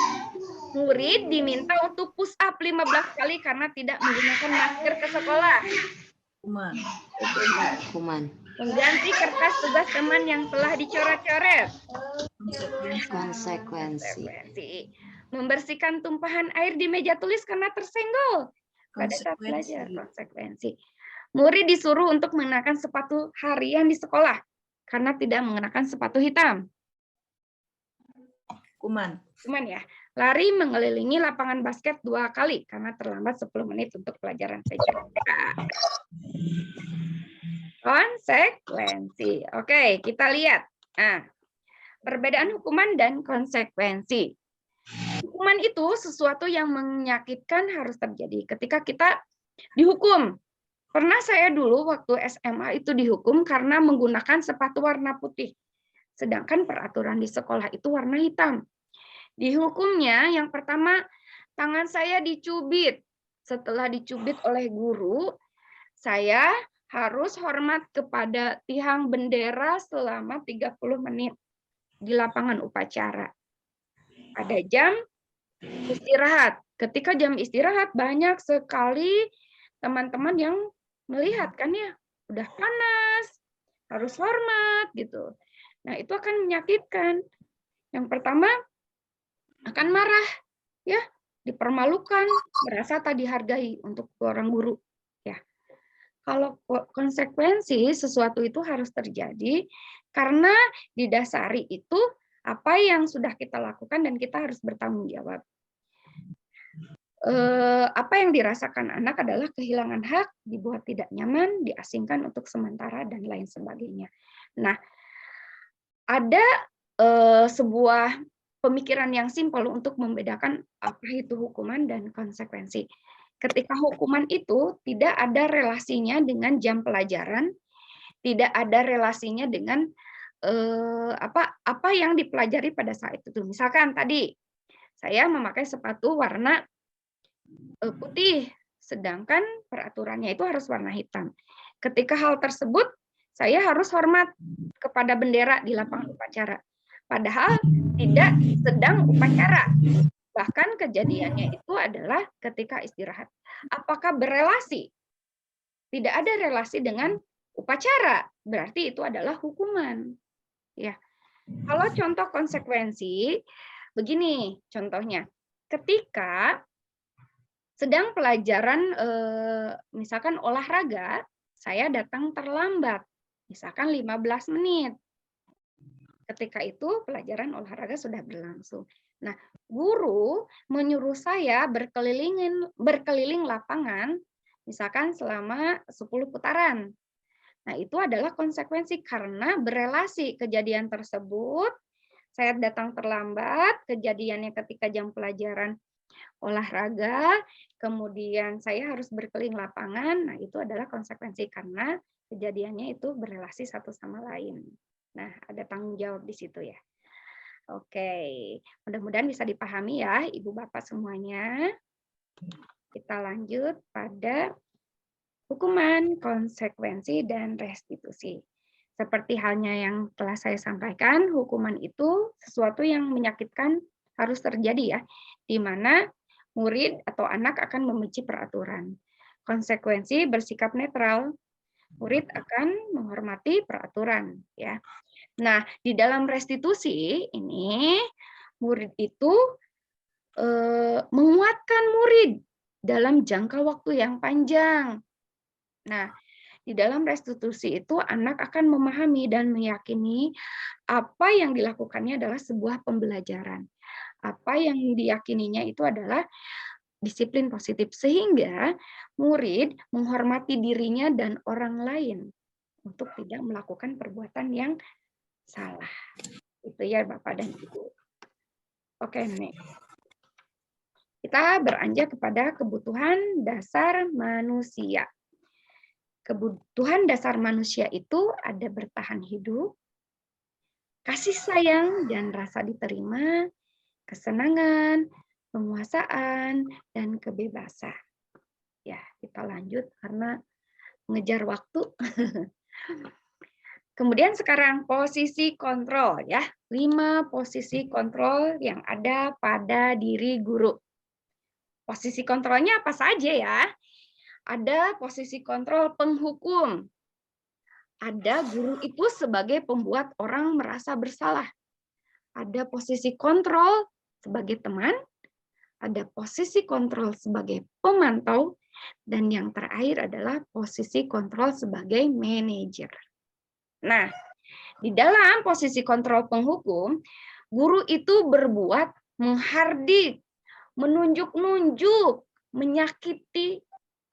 Murid diminta untuk push up 15 kali karena tidak menggunakan masker ke sekolah. Hukuman. Hukuman. Mengganti kertas tugas teman yang telah dicoret-coret. Konsekuensi. Membersihkan tumpahan air di meja tulis karena tersenggol pada saat Konsekuensi. belajar. Konsekuensi. Murid disuruh untuk mengenakan sepatu harian di sekolah karena tidak mengenakan sepatu hitam. Hukuman. Hukuman ya. Lari mengelilingi lapangan basket 2 kali karena terlambat 10 menit untuk pelajaran PJK. Konsekuensi. Oke, kita lihat. Nah, perbedaan hukuman dan konsekuensi. Hukuman itu sesuatu yang menyakitkan harus terjadi ketika kita dihukum. Pernah saya dulu waktu SMA itu dihukum karena menggunakan sepatu warna putih. Sedangkan peraturan di sekolah itu warna hitam. Dihukumnya yang pertama tangan saya dicubit. Setelah dicubit oleh guru, saya harus hormat kepada tiang bendera selama 30 menit di lapangan upacara. Ada jam istirahat. Ketika jam istirahat banyak sekali teman-teman yang melihat kan ya, udah panas, harus hormat gitu. Nah, itu akan menyakitkan. Yang pertama akan marah, ya, dipermalukan, merasa tak dihargai untuk seorang guru, ya. Kalau konsekuensi sesuatu itu harus terjadi karena didasari itu apa yang sudah kita lakukan dan kita harus bertanggung jawab. Apa yang dirasakan anak adalah kehilangan hak, dibuat tidak nyaman, diasingkan untuk sementara dan lain sebagainya. Nah, ada sebuah pemikiran yang simpel untuk membedakan apa itu hukuman dan konsekuensi. Ketika hukuman itu tidak ada relasinya dengan jam pelajaran, tidak ada relasinya dengan apa yang dipelajari pada saat itu. Misalkan tadi saya memakai sepatu warna putih, sedangkan peraturannya itu harus warna hitam. Ketika hal tersebut, saya harus hormat kepada bendera di lapangan upacara. Padahal tidak sedang upacara. Bahkan kejadiannya itu adalah ketika istirahat. Apakah berelasi? Tidak ada relasi dengan upacara, berarti itu adalah hukuman. Ya. Kalau contoh konsekuensi, begini contohnya. Ketika sedang pelajaran misalkan olahraga, saya datang terlambat, misalkan 15 menit. Ketika itu pelajaran olahraga sudah berlangsung. Nah, guru menyuruh saya berkeliling lapangan, misalkan selama 10 putaran. Nah, itu adalah konsekuensi karena berelasi kejadian tersebut. Saya datang terlambat, kejadiannya ketika jam pelajaran olahraga, kemudian saya harus berkeliling lapangan. Nah, itu adalah konsekuensi karena kejadiannya itu berelasi satu sama lain. Nah, ada tanggung jawab di situ ya. Oke, mudah-mudahan bisa dipahami ya Ibu Bapak semuanya. Kita lanjut pada hukuman, konsekuensi, dan restitusi. Seperti halnya yang telah saya sampaikan, hukuman itu sesuatu yang menyakitkan harus terjadi ya, di mana murid atau anak akan membenci peraturan. Konsekuensi bersikap netral, murid akan menghormati peraturan ya. Nah, di dalam restitusi ini murid itu menguatkan murid dalam jangka waktu yang panjang. Nah, di dalam restitusi itu anak akan memahami dan meyakini apa yang dilakukannya adalah sebuah pembelajaran. Apa yang diyakininya itu adalah disiplin positif, sehingga murid menghormati dirinya dan orang lain untuk tidak melakukan perbuatan yang salah. Itu ya Bapak dan Ibu. Oke, next. Kita beranjak kepada kebutuhan dasar manusia. Kebutuhan dasar manusia itu ada bertahan hidup, kasih sayang dan rasa diterima, kesenangan, penguasaan, dan kebebasan. Ya, kita lanjut karena mengejar waktu. Kemudian sekarang posisi kontrol ya. 5 posisi kontrol yang ada pada diri guru. Posisi kontrolnya apa saja ya? Ada posisi kontrol penghukum. Ada guru itu sebagai pembuat orang merasa bersalah. Ada posisi kontrol sebagai teman, ada posisi kontrol sebagai pemantau, dan yang terakhir adalah posisi kontrol sebagai manajer. Nah, di dalam posisi kontrol penghukum, guru itu berbuat menghardik, menunjuk-nunjuk, menyakiti,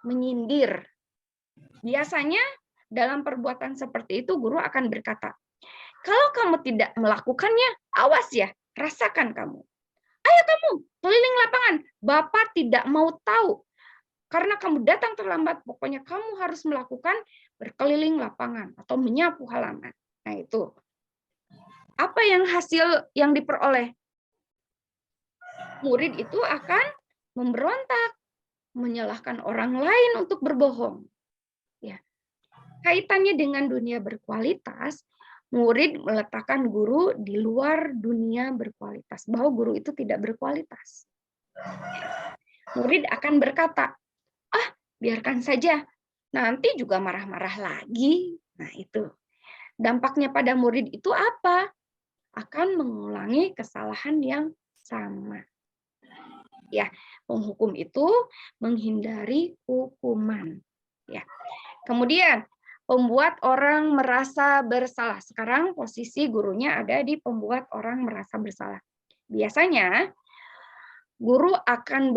menyindir. Biasanya dalam perbuatan seperti itu guru akan berkata, kalau kamu tidak melakukannya, awas ya, rasakan kamu. Ayo kamu, keliling lapangan. Bapak tidak mau tahu. Karena kamu datang terlambat, pokoknya kamu harus melakukan berkeliling lapangan atau menyapu halaman. Nah itu. Apa yang hasil yang diperoleh? Murid itu akan memberontak, menyalahkan orang lain untuk berbohong. Ya. Kaitannya dengan dunia berkualitas, murid meletakkan guru di luar dunia berkualitas, bahwa guru itu tidak berkualitas. Murid akan berkata, biarkan saja, nanti juga marah-marah lagi. Nah itu. Dampaknya pada murid itu apa? Akan mengulangi kesalahan yang sama. Ya, penghukum itu menghindari hukuman. Ya. Kemudian pembuat orang merasa bersalah. Sekarang posisi gurunya ada di pembuat orang merasa bersalah. Biasanya guru akan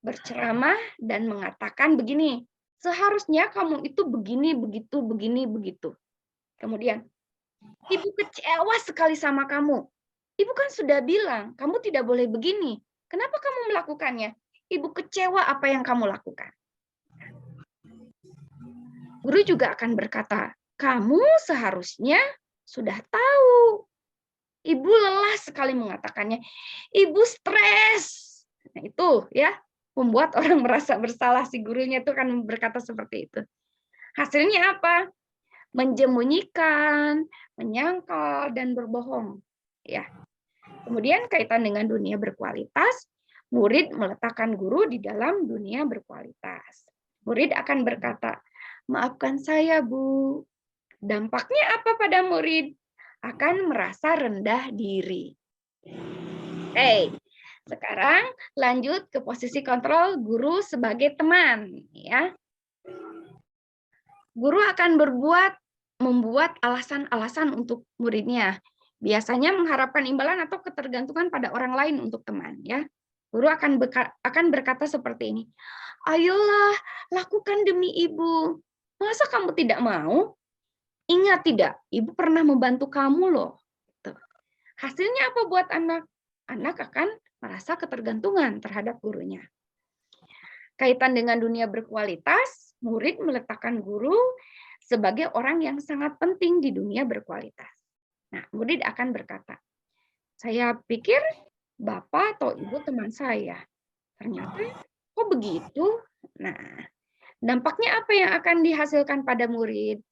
berceramah dan mengatakan begini, seharusnya kamu itu begini, begitu, begini, begitu. Kemudian, ibu kecewa sekali sama kamu. Ibu kan sudah bilang, kamu tidak boleh begini. Kenapa kamu melakukannya? Ibu kecewa apa yang kamu lakukan. Guru juga akan berkata, kamu seharusnya sudah tahu. Ibu lelah sekali mengatakannya. Ibu stres. Nah, itu ya, membuat orang merasa bersalah. Si gurunya itu kan berkata seperti itu. Hasilnya apa? Menjemunyikan, menyangkal, dan berbohong. Ya. Kemudian kaitan dengan dunia berkualitas, murid meletakkan guru di dalam dunia berkualitas. Murid akan berkata, maafkan saya, Bu. Dampaknya apa pada murid? Akan merasa rendah diri. Oke, sekarang lanjut ke posisi kontrol guru sebagai teman. Ya. Guru akan membuat alasan-alasan untuk muridnya. Biasanya mengharapkan imbalan atau ketergantungan pada orang lain untuk teman. Ya. Guru akan berkata seperti ini, ayolah, lakukan demi ibu. Masa kamu tidak mau? Ingat tidak, ibu pernah membantu kamu loh. Hasilnya apa buat anak? Anak akan merasa ketergantungan terhadap gurunya. Kaitan dengan dunia berkualitas, murid meletakkan guru sebagai orang yang sangat penting di dunia berkualitas. Nah, murid akan berkata, saya pikir Bapak atau Ibu teman saya. Ternyata, kok begitu? Nah, dampaknya apa yang akan dihasilkan pada murid?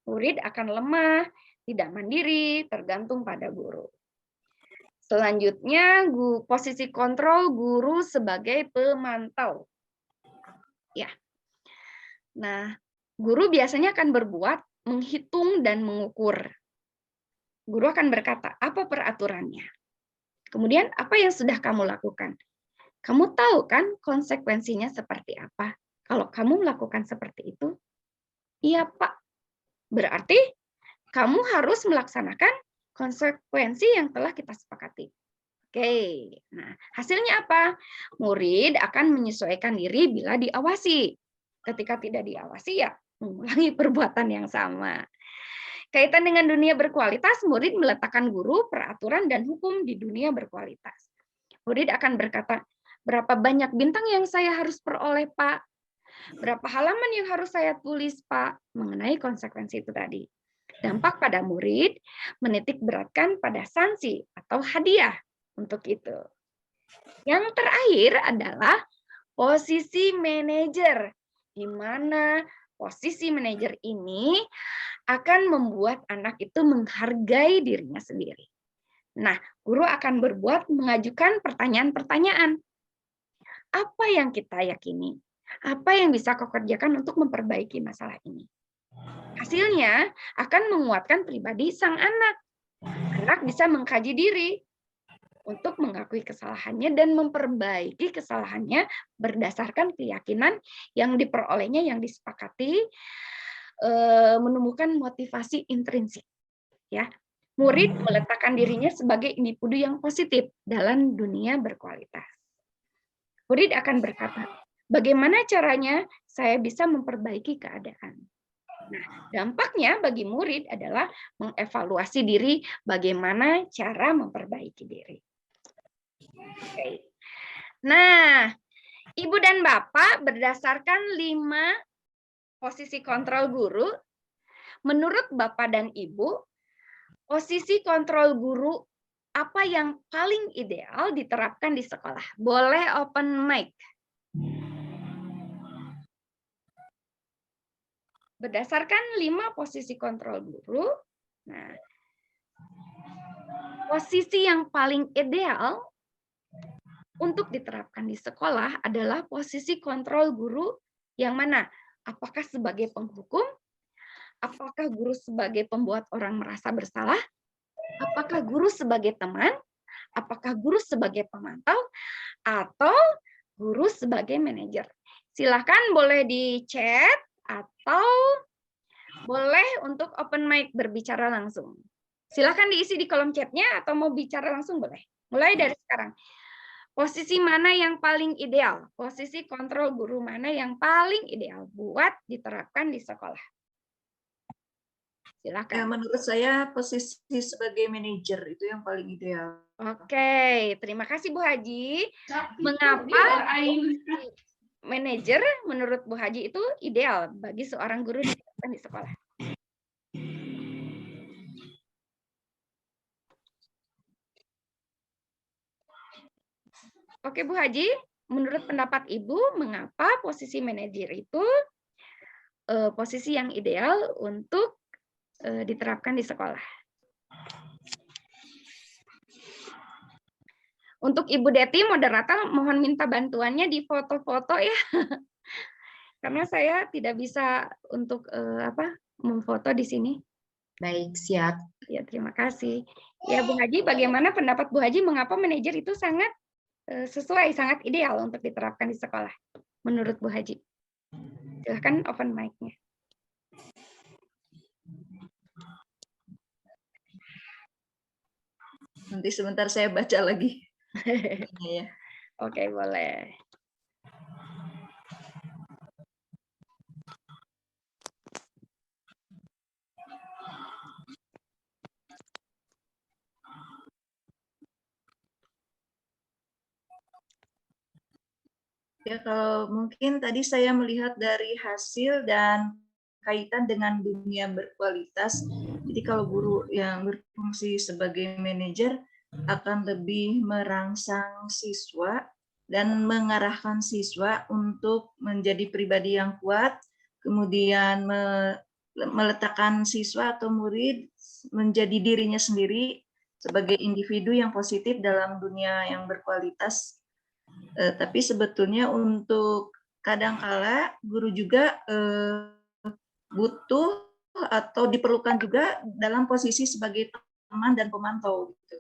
Murid akan lemah, tidak mandiri, tergantung pada guru. Selanjutnya, posisi kontrol guru sebagai pemantau. Ya. Nah, guru biasanya akan berbuat menghitung dan mengukur. Guru akan berkata, apa peraturannya? Kemudian, apa yang sudah kamu lakukan? Kamu tahu kan konsekuensinya seperti apa? Kalau kamu melakukan seperti itu? Iya, Pak. Berarti kamu harus melaksanakan konsekuensi yang telah kita sepakati. Oke, nah hasilnya apa? Murid akan menyesuaikan diri bila diawasi. Ketika tidak diawasi ya mengulangi perbuatan yang sama. Kaitan dengan dunia berkualitas, murid meletakkan guru, peraturan, dan hukum di dunia berkualitas. Murid akan berkata, berapa banyak bintang yang saya harus peroleh, Pak? Berapa halaman yang harus saya tulis, Pak? Mengenai konsekuensi itu tadi. Dampak pada murid menitik beratkan pada sanksi atau hadiah untuk itu. Yang terakhir adalah posisi manajer, di mana posisi manajer ini akan membuat anak itu menghargai dirinya sendiri. Nah, guru akan mengajukan pertanyaan-pertanyaan. Apa yang kita yakini? Apa yang bisa kau kerjakan untuk memperbaiki masalah ini? Hasilnya akan menguatkan pribadi sang anak. Anak bisa mengkaji diri untuk mengakui kesalahannya dan memperbaiki kesalahannya berdasarkan keyakinan yang diperolehnya, yang disepakati, menemukan motivasi intrinsik. Ya, murid meletakkan dirinya sebagai individu yang positif dalam dunia berkualitas. Murid akan berkata, bagaimana caranya saya bisa memperbaiki keadaan? Nah, dampaknya bagi murid adalah mengevaluasi diri, bagaimana cara memperbaiki diri. Oke. Nah, Ibu dan Bapak, berdasarkan 5 posisi kontrol guru, menurut Bapak dan Ibu, posisi kontrol guru apa yang paling ideal diterapkan di sekolah? Boleh open mic. Berdasarkan 5 posisi kontrol guru, nah, posisi yang paling ideal untuk diterapkan di sekolah adalah posisi kontrol guru yang mana? Apakah sebagai penghukum? Apakah guru sebagai pembuat orang merasa bersalah? Apakah guru sebagai teman? Apakah guru sebagai pemantau? Atau guru sebagai manajer? Silahkan boleh di chat atau boleh untuk open mic berbicara langsung. Silahkan diisi di kolom chatnya atau mau bicara langsung boleh. Mulai dari sekarang. Posisi mana yang paling ideal? Posisi kontrol guru mana yang paling ideal buat diterapkan di sekolah? Silakan. Ya, menurut saya posisi sebagai manajer itu yang paling ideal. Oke, terima kasih Bu Haji. Mengapa manajer menurut Bu Haji itu ideal bagi seorang guru diterapkan di sekolah? Oke Bu Haji, menurut pendapat Ibu, mengapa posisi manajer itu posisi yang ideal untuk diterapkan di sekolah? Untuk Ibu Deti, moderator mohon minta bantuannya di foto-foto ya. Karena saya tidak bisa untuk memfoto di sini. Baik, siap. Ya, terima kasih. Ya, Bu Haji, bagaimana pendapat Bu Haji mengapa manajer itu sangat sesuai, sangat ideal untuk diterapkan di sekolah? Menurut Bu Haji. Silahkan open mic-nya. Nanti sebentar saya baca lagi. Ya. Oke, boleh. Ya, kalau mungkin tadi saya melihat dari hasil dan kaitan dengan dunia berkualitas. Jadi kalau guru yang berfungsi sebagai manajer akan lebih merangsang siswa dan mengarahkan siswa untuk menjadi pribadi yang kuat, kemudian meletakkan siswa atau murid menjadi dirinya sendiri sebagai individu yang positif dalam dunia yang berkualitas. Tapi sebetulnya untuk kadangkala guru juga butuh atau diperlukan juga dalam posisi sebagai teman dan pemantau. Gitu.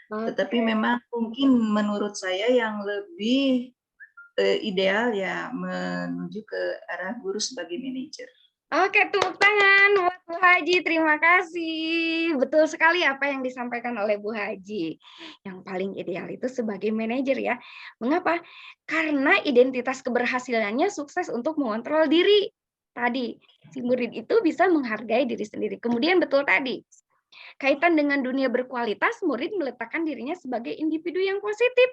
Tetapi memang mungkin menurut saya yang lebih ideal ya menuju ke arah guru sebagai manajer. Oke, tepuk tangan buat Bu Haji, terima kasih. Betul sekali apa yang disampaikan oleh Bu Haji. Yang paling ideal itu sebagai manajer ya. Mengapa? Karena identitas keberhasilannya sukses untuk mengontrol diri. Tadi, si murid itu bisa menghargai diri sendiri. Kemudian betul tadi, kaitan dengan dunia berkualitas, murid meletakkan dirinya sebagai individu yang positif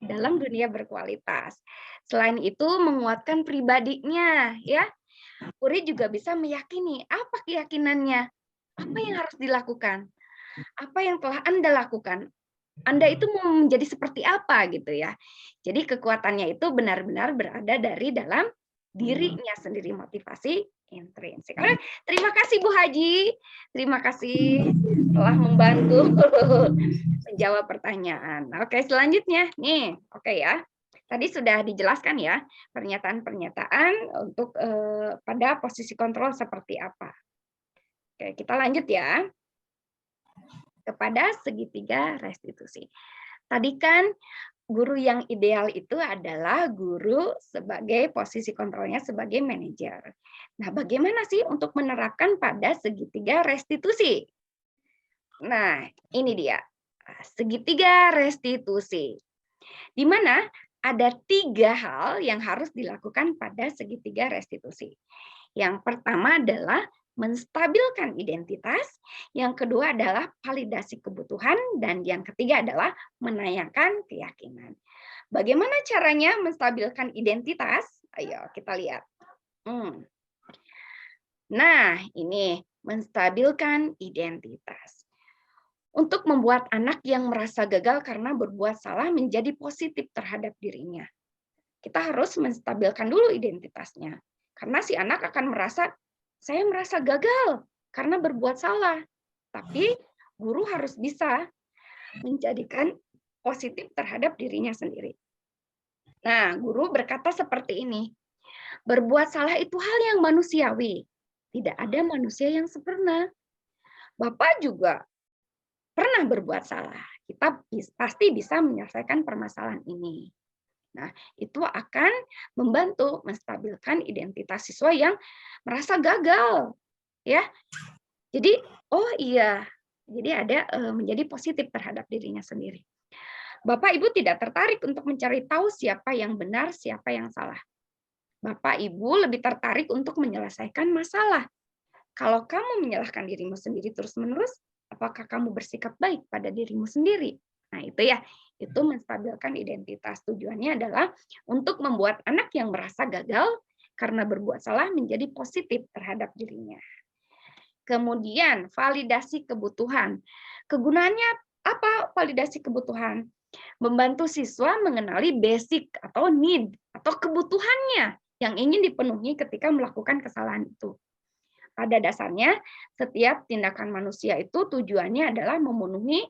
dalam dunia berkualitas. Selain itu, menguatkan pribadinya, ya. Murid juga bisa meyakini apa keyakinannya, apa yang harus dilakukan, apa yang telah Anda lakukan. Anda itu mau menjadi seperti apa gitu ya. Jadi kekuatannya itu benar-benar berada dari dalam dirinya sendiri, motivasi intrinsik. Oke, terima kasih Bu Haji. Terima kasih telah membantu menjawab pertanyaan. Oke, selanjutnya nih. Oke ya. Tadi sudah dijelaskan ya pernyataan-pernyataan untuk pada posisi kontrol seperti apa. Oke, kita lanjut ya kepada segitiga restitusi. Tadi kan guru yang ideal itu adalah guru sebagai posisi kontrolnya sebagai manajer. Nah, bagaimana sih untuk menerapkan pada segitiga restitusi? Nah, ini dia. Segitiga restitusi. Di mana ada 3 hal yang harus dilakukan pada segitiga restitusi. Yang pertama adalah menstabilkan identitas, yang kedua adalah validasi kebutuhan, dan yang ketiga adalah menanyakan keyakinan. Bagaimana caranya menstabilkan identitas? Ayo kita lihat. Nah, ini menstabilkan identitas. Untuk membuat anak yang merasa gagal karena berbuat salah menjadi positif terhadap dirinya. Kita harus menstabilkan dulu identitasnya. Karena si anak akan merasa, saya merasa gagal karena berbuat salah. Tapi guru harus bisa menjadikan positif terhadap dirinya sendiri. Nah, guru berkata seperti ini, berbuat salah itu hal yang manusiawi. Tidak ada manusia yang sempurna. Bapak juga pernah berbuat salah, kita pasti bisa menyelesaikan permasalahan ini. Nah, itu akan membantu menstabilkan identitas siswa yang merasa gagal, ya. Jadi, oh iya, jadi ada menjadi positif terhadap dirinya sendiri. Bapak Ibu tidak tertarik untuk mencari tahu siapa yang benar, siapa yang salah. Bapak Ibu lebih tertarik untuk menyelesaikan masalah. Kalau kamu menyalahkan dirimu sendiri terus-menerus, apakah kamu bersikap baik pada dirimu sendiri? Nah, itu ya, itu menstabilkan identitas. Tujuannya adalah untuk membuat anak yang merasa gagal karena berbuat salah menjadi positif terhadap dirinya. Kemudian, validasi kebutuhan. Kegunaannya apa validasi kebutuhan? Membantu siswa mengenali basic atau need atau kebutuhannya yang ingin dipenuhi ketika melakukan kesalahan itu. Pada dasarnya, setiap tindakan manusia itu tujuannya adalah memenuhi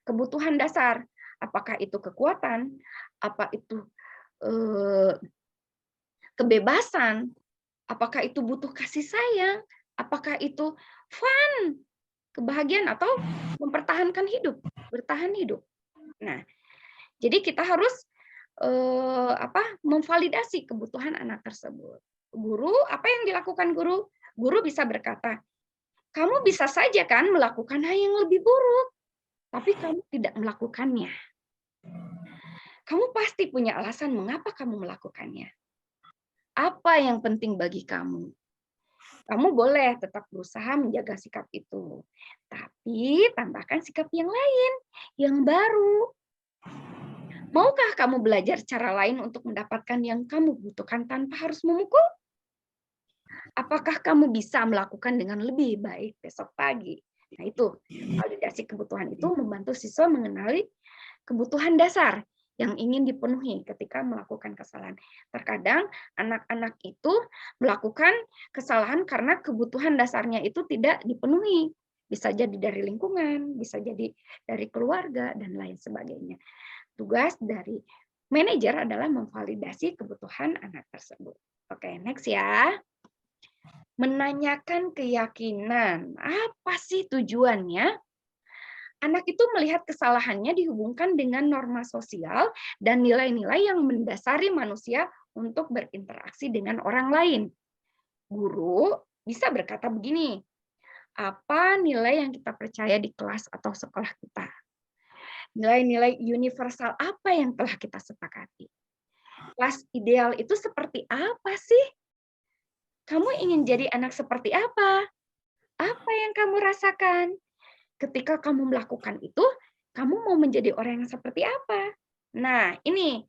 kebutuhan dasar. Apakah itu kekuatan, apa itu kebebasan, apakah itu butuh kasih sayang, apakah itu fun, kebahagiaan, atau mempertahankan hidup, bertahan hidup. Nah, jadi kita harus memvalidasi kebutuhan anak tersebut. Guru, apa yang dilakukan guru? Guru bisa berkata, kamu bisa saja kan melakukan hal yang lebih buruk, tapi kamu tidak melakukannya. Kamu pasti punya alasan mengapa kamu melakukannya. Apa yang penting bagi kamu? Kamu boleh tetap berusaha menjaga sikap itu, tapi tambahkan sikap yang lain, yang baru. Maukah kamu belajar cara lain untuk mendapatkan yang kamu butuhkan tanpa harus memukul? Apakah kamu bisa melakukan dengan lebih baik besok pagi? Nah, itu validasi kebutuhan itu membantu siswa mengenali kebutuhan dasar yang ingin dipenuhi ketika melakukan kesalahan. Terkadang anak-anak itu melakukan kesalahan karena kebutuhan dasarnya itu tidak dipenuhi. Bisa jadi dari lingkungan, bisa jadi dari keluarga, dan lain sebagainya. Tugas dari manajer adalah memvalidasi kebutuhan anak tersebut. Oke, next ya. Menanyakan keyakinan. Apa sih tujuannya? Anak itu melihat kesalahannya dihubungkan dengan norma sosial dan nilai-nilai yang mendasari manusia untuk berinteraksi dengan orang lain. Guru bisa berkata begini, apa nilai yang kita percaya di kelas atau sekolah kita? Nilai-nilai universal apa yang telah kita sepakati? Kelas ideal itu seperti apa sih? Kamu ingin jadi anak seperti apa? Apa yang kamu rasakan? Ketika kamu melakukan itu, kamu mau menjadi orang yang seperti apa? Nah, ini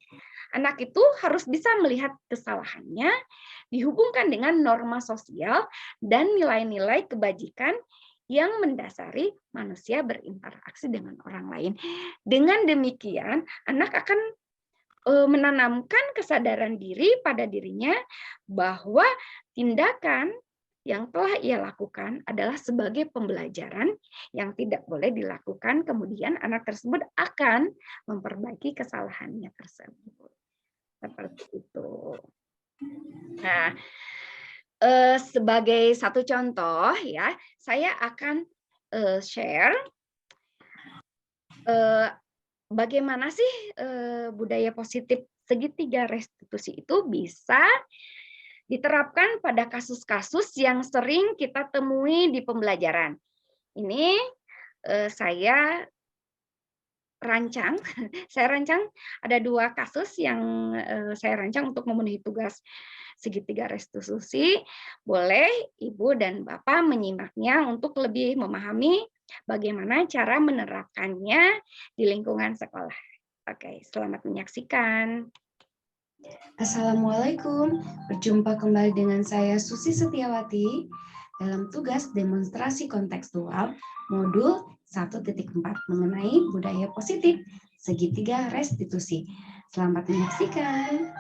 anak itu harus bisa melihat kesalahannya dihubungkan dengan norma sosial dan nilai-nilai kebajikan yang mendasari manusia berinteraksi dengan orang lain. Dengan demikian, anak akan menanamkan kesadaran diri pada dirinya bahwa tindakan yang telah ia lakukan adalah sebagai pembelajaran yang tidak boleh dilakukan, kemudian anak tersebut akan memperbaiki kesalahannya tersebut. Seperti itu. Nah, sebagai satu contoh ya, saya akan share bagaimana sih budaya positif segitiga restitusi itu bisa diterapkan pada kasus-kasus yang sering kita temui di pembelajaran. Ini saya rancang ada 2 kasus yang saya rancang untuk memenuhi tugas segitiga restitusi. Boleh Ibu dan Bapak menyimaknya untuk lebih memahami bagaimana cara menerapkannya di lingkungan sekolah. Oke, selamat menyaksikan. Assalamualaikum, berjumpa kembali dengan saya Susi Setiawati dalam tugas demonstrasi kontekstual modul 1.4 mengenai budaya positif segitiga restitusi. Selamat menyaksikan.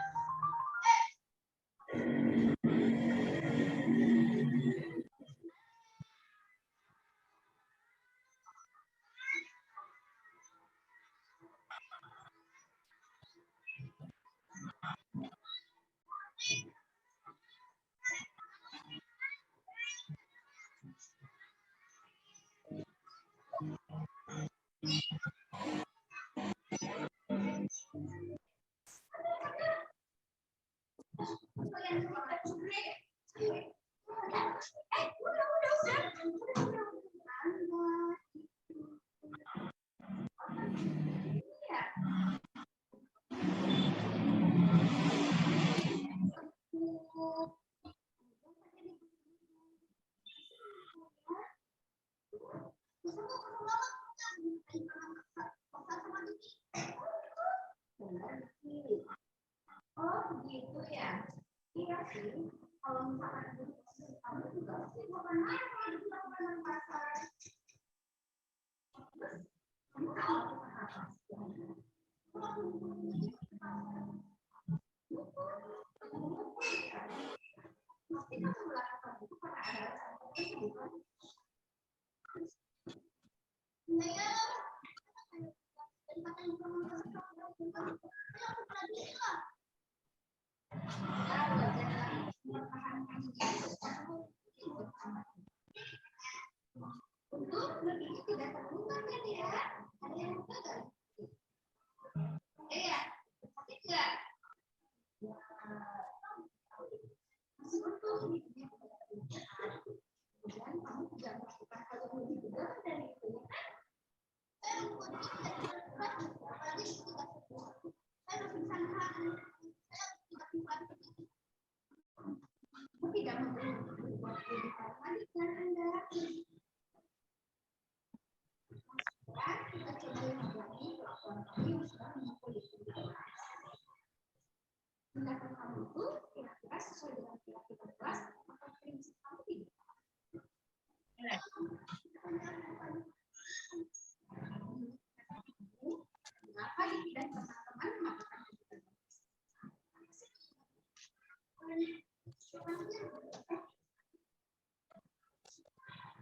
Oh, gitu ya. Iya sih. Kalau misalkan kamu juga pasti bukan main kalau dilakukan di pasar. Kamu tahu apa? Pasti kamu melakukan itu pada ada. Untuk lebih tidak terbuka kan ya? Ada yang buka nggak? Iya, tapi enggak. Masih utuh. Kemudian kamu juga melakukan hal yang lebih benar dari itu. Tidak membuat kehidupan Anda. Kita coba menjadi kelakuan kami yang sudah mengumpul itu. Tindakan kamu itu kira-kira sesuai dengan keyakinan kelas atau prinsip kamu tidak? Mengapa tidak teman-teman melakukan kehidupan?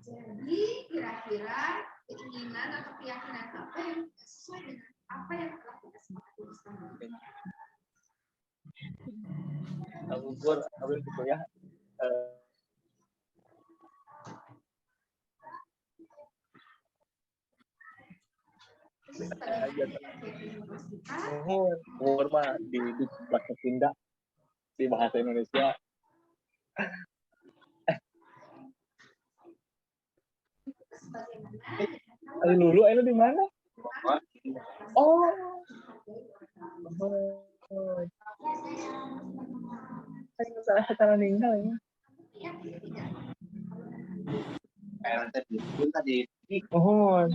Jadi kira-kira keinginan atau keyakinan apa yang sesuai dengan apa yang telah kita sepakati bersama. Gugur, habis itu ya. Gugur mah di bahasa Sunda, di bahasa Indonesia. Ali Lulu, ini di mana? Oh. Saya cara ninggal ya. Mohon.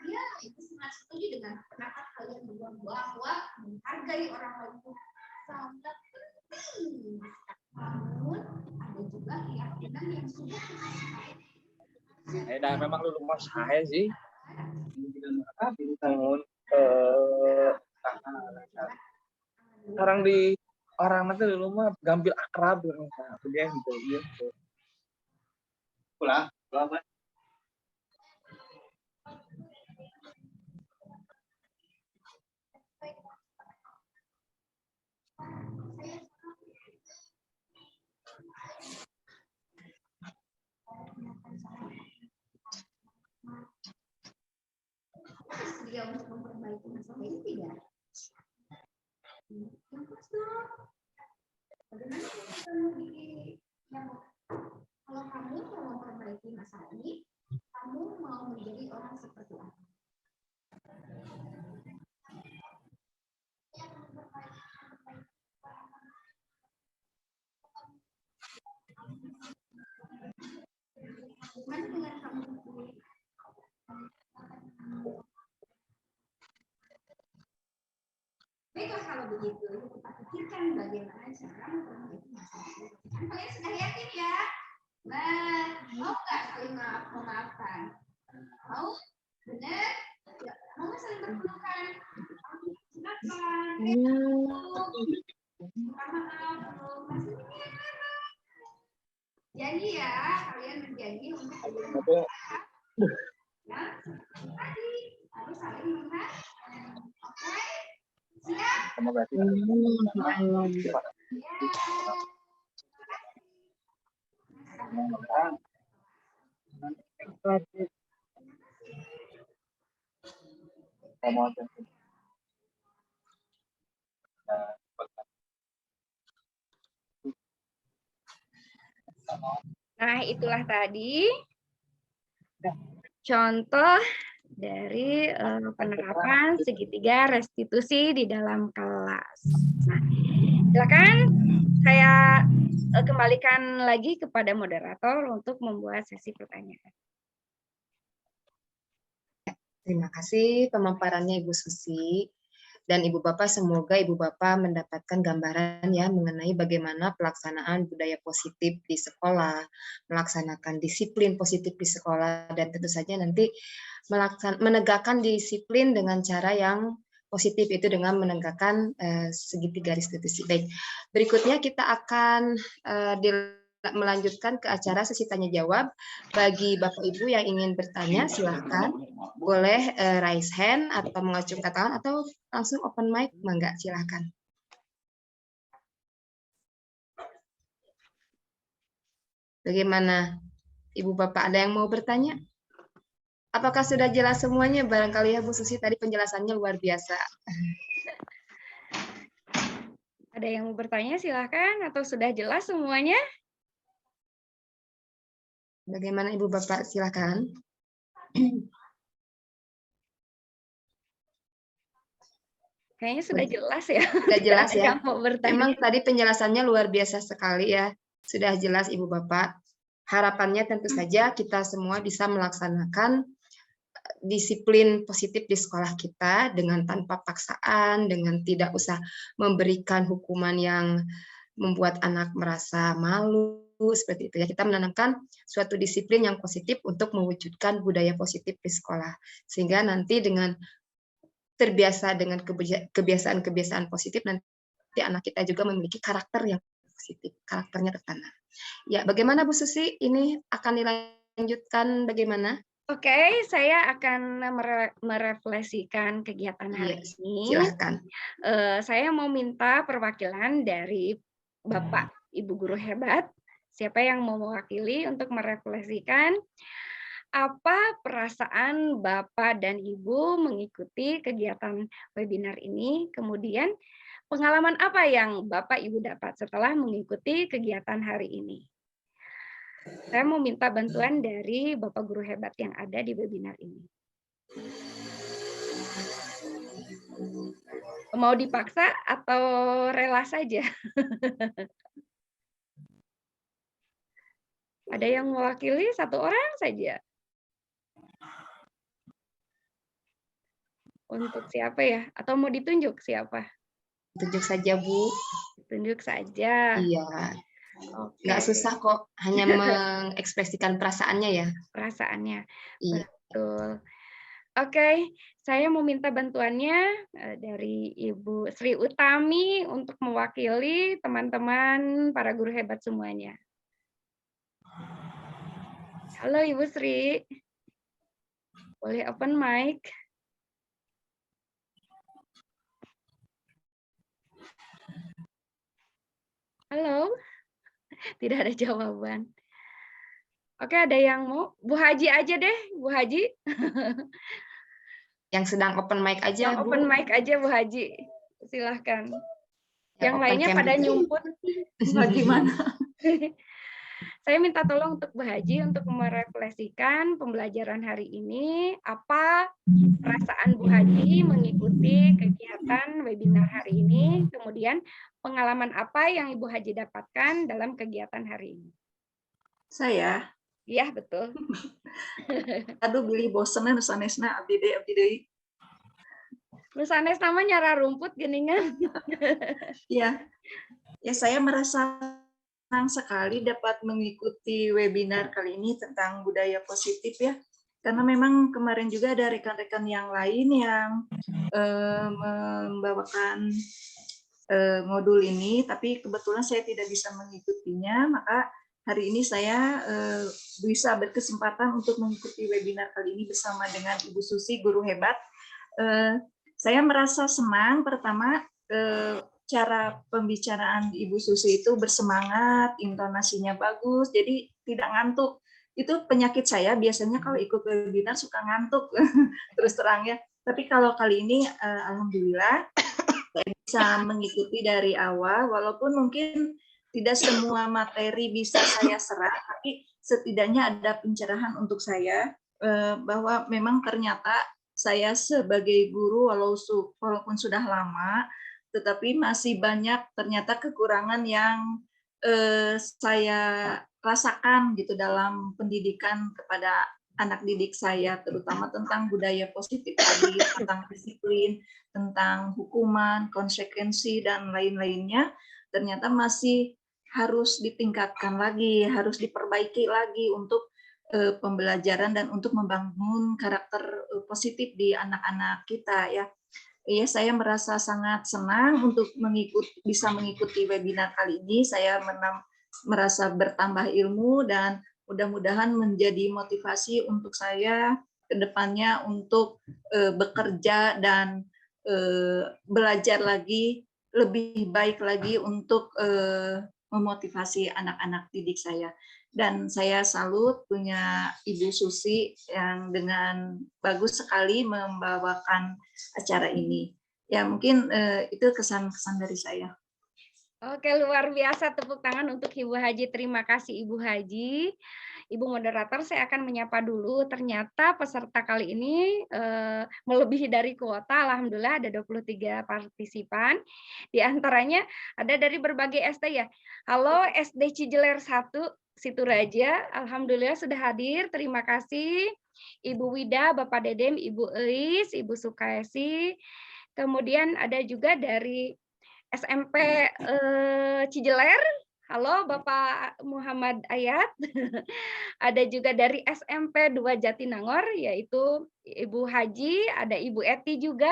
Ya, itu sangat setuju dengan pendapat kalian berdua bahwa menghargai orang lain itu sangat penting. Namun ada juga keyakinan yang sudah Dan memang lu rumah saya sih. Namun sekarang di orang nanti di rumah gampil akrab dengan saya. Dia gitu. Pulang. dia untuk memperbaiki masalah ini tidak. Yang dong. Bagaimana kita yang kalau kamu mau memperbaiki masalah ini, kamu mau menjadi orang seperti apa? Gimana dengan kamu? Baiklah kalau begitu, kita pikirkan bagaimana cara memperbaiki masalah ini. Kan kalian sudah yakin ya? Nah, mau nggak saling memaafkan? Mau? Benar? Ya, mau nggak saling berpelukan? Silakan. Maaf, janji ya, kalian berjanji untuk ya, tadi harus saling memaafkan. Oke? Siap? Terima kasih. Nah, itulah tadi contoh dari penerapan segitiga restitusi di dalam kelas. Nah, silakan saya kembalikan lagi kepada moderator untuk membuat sesi pertanyaan. Terima kasih pemaparannya Ibu Susi. Dan Ibu Bapak, semoga Ibu Bapak mendapatkan gambaran ya mengenai bagaimana pelaksanaan budaya positif di sekolah, melaksanakan disiplin positif di sekolah, dan tentu saja nanti menegakkan disiplin dengan cara yang positif, itu dengan menegakkan segitiga restitusi. Baik, berikutnya kita akan melanjutkan ke acara sesi tanya jawab. Bagi Bapak Ibu yang ingin bertanya, silahkan boleh raise hand atau mengacungkan tangan atau langsung open mic, mangga, silahkan. Bagaimana Ibu Bapak, ada yang mau bertanya? Apakah sudah jelas semuanya? Barangkali ya Bu Susi tadi penjelasannya luar biasa. Ada yang mau bertanya silahkan, atau sudah jelas semuanya? Bagaimana Ibu Bapak, silahkan. Kayaknya sudah jelas ya. Sudah jelas ya. Memang Memang tadi penjelasannya luar biasa sekali ya. Sudah jelas Ibu Bapak. Harapannya tentu saja kita semua bisa melaksanakan disiplin positif di sekolah kita dengan tanpa paksaan, dengan tidak usah memberikan hukuman yang membuat anak merasa malu, seperti itu ya. Kita menanamkan suatu disiplin yang positif untuk mewujudkan budaya positif di sekolah. Sehingga nanti dengan terbiasa dengan kebiasaan-kebiasaan positif, nanti anak kita juga memiliki karakter yang positif, karakternya tertanam. Ya, bagaimana Bu Susi? Ini akan dilanjutkan bagaimana? Oke, saya akan merefleksikan kegiatan hari ini. Silahkan. Saya mau minta perwakilan dari Bapak Ibu Guru Hebat. Siapa yang mau mewakili untuk merefleksikan apa perasaan Bapak dan Ibu mengikuti kegiatan webinar ini, kemudian pengalaman apa yang Bapak Ibu dapat setelah mengikuti kegiatan hari ini? Saya mau minta bantuan dari Bapak Guru Hebat yang ada di webinar ini. Mau dipaksa atau rela saja? Ada yang mewakili satu orang saja. Untuk siapa ya? Atau mau ditunjuk siapa? Tunjuk saja, Bu. Tunjuk saja. Iya, Oke. nggak susah kok, hanya mengekspresikan perasaannya ya. Perasaannya. Iya. Betul. Oke, saya mau minta bantuannya dari Ibu Sri Utami untuk mewakili teman-teman para guru hebat semuanya. Halo Ibu Sri. Boleh open mic? Halo? Tidak ada jawaban. Oke, ada yang mau? Bu Haji aja deh, Bu Haji. Yang sedang open mic aja, Yang Bu. open mic aja, Bu Haji. Silahkan. Yang open lainnya cam pada juga. nyumput. Bagaimana? Saya minta tolong untuk Bu Haji untuk merefleksikan pembelajaran hari ini. Apa perasaan Bu Haji mengikuti kegiatan webinar hari ini? Kemudian pengalaman apa yang Ibu Haji dapatkan dalam kegiatan hari ini? Saya, Iya, betul. aduh Billy bosennya nusanesna abdi deui. Nusanes nama nyara rumput geningan. Ya, saya merasa senang sekali dapat mengikuti webinar kali ini tentang budaya positif ya. Karena memang kemarin juga ada rekan-rekan yang lain yang membawakan modul ini, tapi kebetulan saya tidak bisa mengikutinya, maka hari ini saya bisa berkesempatan untuk mengikuti webinar kali ini bersama dengan Ibu Susi, guru hebat. Saya merasa senang, pertama cara pembicaraan Ibu Susi itu bersemangat, intonasinya bagus, jadi tidak ngantuk. Itu penyakit saya, biasanya kalau ikut webinar suka ngantuk, terus terang ya. Tapi kalau kali ini, alhamdulillah, saya bisa mengikuti dari awal, walaupun mungkin tidak semua materi bisa saya serap, tapi setidaknya ada pencerahan untuk saya, bahwa memang ternyata saya sebagai guru, walaupun sudah lama, tetapi masih banyak ternyata kekurangan yang saya rasakan gitu dalam pendidikan kepada anak didik saya, terutama tentang budaya positif tadi, tentang disiplin, tentang hukuman, konsekuensi, dan lain-lainnya, ternyata masih harus ditingkatkan lagi, harus diperbaiki lagi untuk pembelajaran dan untuk membangun karakter positif di anak-anak kita ya. Iya, saya merasa sangat senang untuk bisa mengikuti webinar kali ini. Saya merasa bertambah ilmu dan mudah-mudahan menjadi motivasi untuk saya ke depannya untuk bekerja dan belajar lagi lebih baik lagi untuk memotivasi anak-anak didik saya. Dan saya salut punya Ibu Susi yang dengan bagus sekali membawakan acara ini. Ya mungkin itu kesan-kesan dari saya. Oke, luar biasa, tepuk tangan untuk Ibu Haji. Terima kasih Ibu Haji. Ibu moderator, saya akan menyapa dulu. Ternyata peserta kali ini melebihi dari kuota. Alhamdulillah ada 23 partisipan. Di antaranya ada dari berbagai SD ya. Halo SD Cijeler 1 Situraja. Alhamdulillah sudah hadir. Terima kasih Ibu Wida, Bapak Dedem, Ibu Eis, Ibu Sukaisi. Kemudian ada juga dari SMP Cijeler. Halo Bapak Muhammad Ayat. Ada juga dari SMP 2 Jatinangor, yaitu Ibu Haji, ada Ibu Eti juga.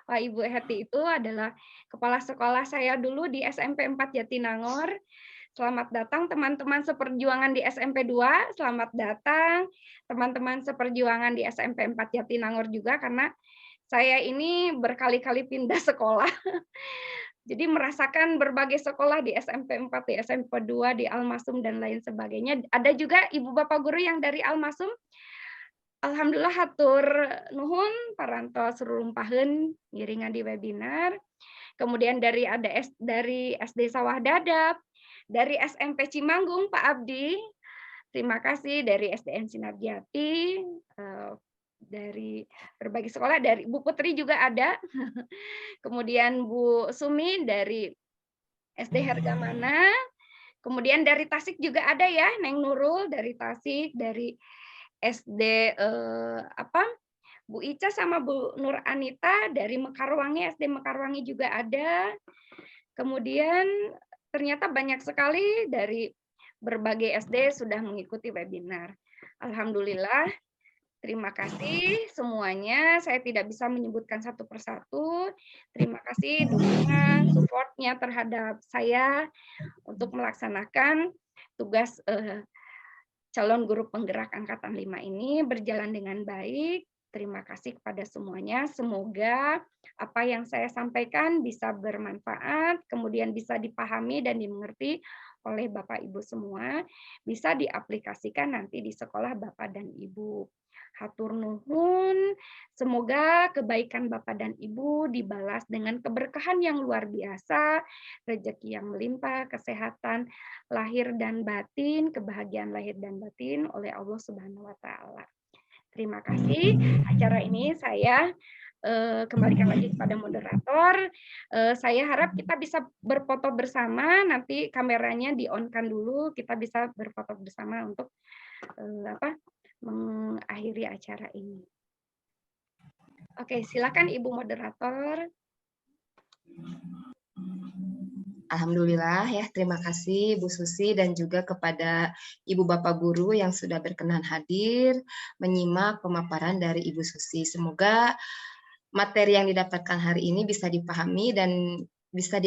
Wah, Ibu Eti itu adalah kepala sekolah saya dulu di SMP 4 Jatinangor. Selamat datang teman-teman seperjuangan di SMP 2. Selamat datang teman-teman seperjuangan di SMP 4 Jatinangor juga, karena saya ini berkali-kali pindah sekolah. Jadi merasakan berbagai sekolah di SMP 4, di SMP 2, di Almasum, dan lain sebagainya. Ada juga Ibu Bapak Guru yang dari Almasum. Alhamdulillah hatur nuhun parantos rurumpaheun ngiringan di webinar. kemudian dari dari SD Sawah Dadap, dari SMP Cimanggung Pak Abdi, terima kasih dari SDN Sinar Jati, dari berbagai sekolah, dari Bu Putri juga ada, kemudian Bu Sumi dari SD Hargamana, kemudian dari Tasik juga ada ya, Neng Nurul dari Tasik, dari SD Bu Ica sama Bu Nur Anita dari Mekarwangi, SD Mekarwangi juga ada. Kemudian ternyata banyak sekali dari berbagai SD sudah mengikuti webinar. Alhamdulillah, terima kasih semuanya. Saya tidak bisa menyebutkan satu persatu. Terima kasih dukungan, support-nya terhadap saya untuk melaksanakan tugas calon guru penggerak Angkatan 5 ini berjalan dengan baik. Terima kasih kepada semuanya. Semoga apa yang saya sampaikan bisa bermanfaat, kemudian bisa dipahami dan dimengerti oleh Bapak Ibu semua, bisa diaplikasikan nanti di sekolah Bapak dan Ibu. Hatur nuhun, semoga kebaikan Bapak dan Ibu dibalas dengan keberkahan yang luar biasa, rezeki yang melimpah, kesehatan lahir dan batin, kebahagiaan lahir dan batin oleh Allah Subhanahu wa taala. Terima kasih. Acara ini saya kembalikan lagi kepada moderator. Saya harap kita bisa berfoto bersama. Nanti kameranya di-on-kan dulu. Kita bisa berfoto bersama untuk mengakhiri acara ini. Oke, silakan Ibu moderator. Alhamdulillah ya, terima kasih Bu Susi dan juga kepada Ibu Bapak Guru yang sudah berkenan hadir menyimak pemaparan dari Ibu Susi. Semoga materi yang didapatkan hari ini bisa dipahami dan bisa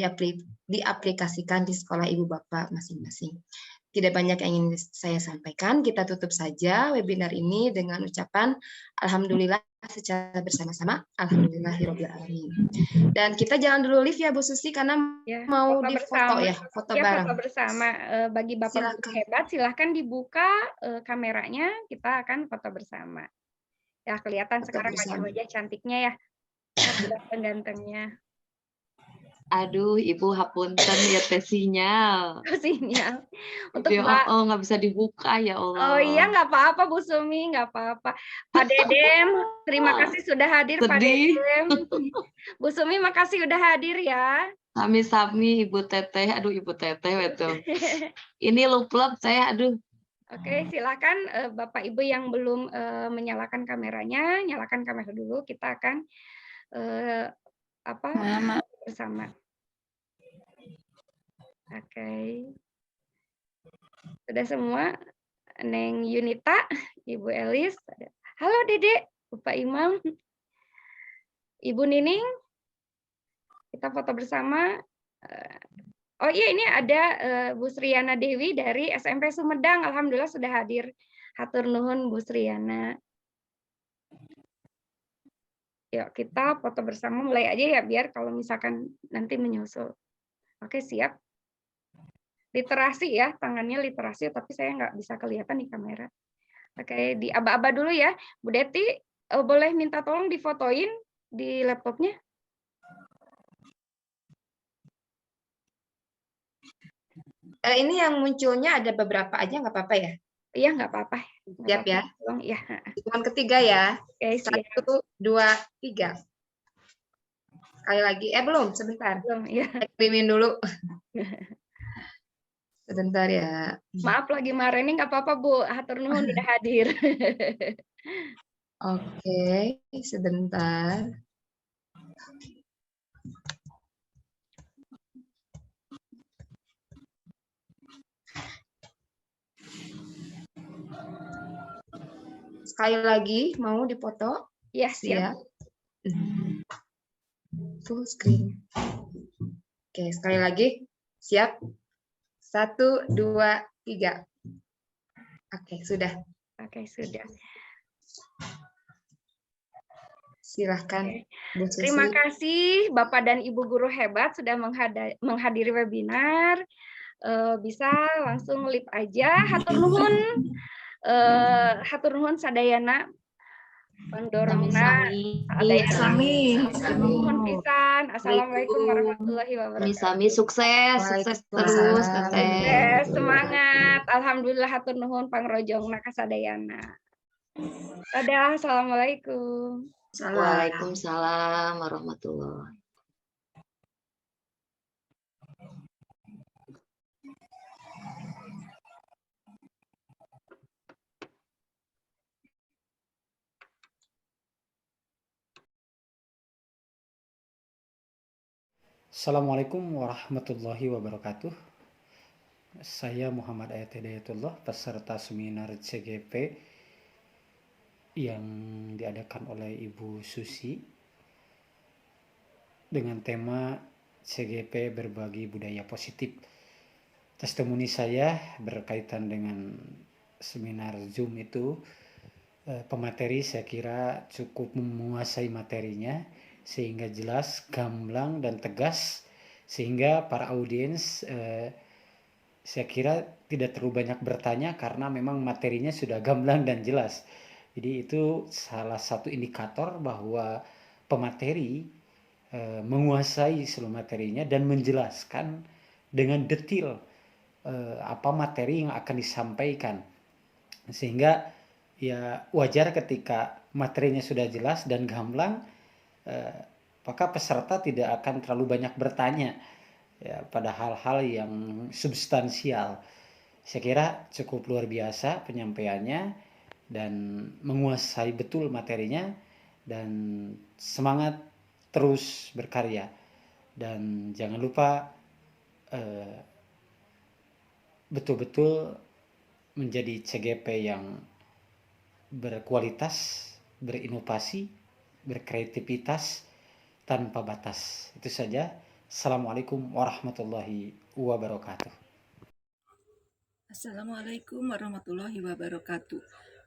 diaplikasikan di sekolah Ibu Bapak masing-masing. Tidak banyak yang ingin saya sampaikan, kita tutup saja webinar ini dengan ucapan Alhamdulillah secara bersama-sama, Alhamdulillahirabbil alamin. Dan kita jalan dulu live ya Bu Susi karena Ya, mau foto difoto bersama. ya, foto Ya, bareng. foto bersama. Bagi Bapak Guru Silakan. hebat, silahkan dibuka kameranya, kita akan foto bersama. Ya, kelihatan Foto sekarang bersama. wajah-wajah cantiknya ya, ganteng-gantengnya. Aduh, Ibu hapunten ya teh sinyal. Sinyal. Untuk Ya Mbak, Allah, nggak bisa dibuka ya oh iya, Allah. nggak apa-apa Bu Sumi, nggak apa-apa. Pak Dedem, terima kasih sudah hadir Pak Sedih. Dedem. Bu Sumi, makasih udah hadir ya. Sami-sami Ibu Teteh, aduh Ibu Teteh itu. Ini luplep saya, aduh. Oke, silakan Bapak Ibu yang belum menyalakan kameranya, nyalakan kamera dulu. Kita akan bersama. Oke. Sudah semua? Neng Yunita, Ibu Elis. Halo Dedek, Bapak Imam. Ibu Nining. Kita foto bersama. Oh iya, ini ada Bu Sriana Dewi dari SMP Sumedang. Alhamdulillah sudah hadir. Hatur nuhun Bu Sriana. Yuk kita foto bersama, mulai aja ya biar kalau misalkan nanti menyusul. Oke, siap. Literasi ya, tangannya literasi, tapi saya nggak bisa kelihatan di kamera. Oke, di aba-aba dulu ya. Bu Deti, boleh minta tolong difotoin di laptopnya? Ini yang munculnya ada beberapa aja, nggak apa-apa ya? Iya, nggak apa-apa. Siap ya? Ya. Hitungan ketiga ya. Oke, siap. 1, 2, 3. Sekali lagi. Belum, sebentar. Belum, ya. Saya kirimin dulu. Sebentar ya. Maaf lagi marah ini nggak apa-apa Bu. Hatur nuhun udah hadir. Oke, sebentar. Sekali lagi mau dipoto? Ya, siap. Full screen. Oke, sekali lagi. Siap. 1, 2, 3. Oke, sudah. Oke, sudah. Silahkan, Bu Susi. Terima kasih Bapak dan Ibu guru hebat sudah menghadiri webinar. Bisa langsung lip aja. Hatur nuhun sadayana Pandorongna sadayana. Sami. Nuhun pisan. Assalamualaikum warahmatullahi wabarakatuh. Sami sukses terus Waalaikumsalam. Teteh. Semangat. Alhamdulillah hatur nuhun pangrojongna kasadayana. Dadah, assalamualaikum. Waalaikumsalam warahmatullahi. Assalamualaikum warahmatullahi wabarakatuh. Saya Muhammad Ayat Hidayatullah, peserta seminar CGP yang diadakan oleh Ibu Susi dengan tema CGP Berbagi Budaya Positif. Testimoni saya berkaitan dengan seminar Zoom itu, pemateri saya kira cukup menguasai materinya, sehingga jelas, gamblang, dan tegas, sehingga para audiens saya kira tidak terlalu banyak bertanya karena memang materinya sudah gamblang dan jelas. Jadi itu salah satu indikator bahwa pemateri menguasai seluruh materinya dan menjelaskan dengan detail apa materi yang akan disampaikan. Sehingga ya wajar ketika materinya sudah jelas dan gamblang, maka peserta tidak akan terlalu banyak bertanya ya, pada hal-hal yang substansial. Saya kira cukup luar biasa penyampaiannya dan menguasai betul materinya, dan semangat terus berkarya. Dan jangan lupa betul-betul menjadi CGP yang berkualitas, berinovasi, berkreativitas tanpa batas. Itu saja. Assalamualaikum warahmatullahi wabarakatuh. Assalamualaikum warahmatullahi wabarakatuh.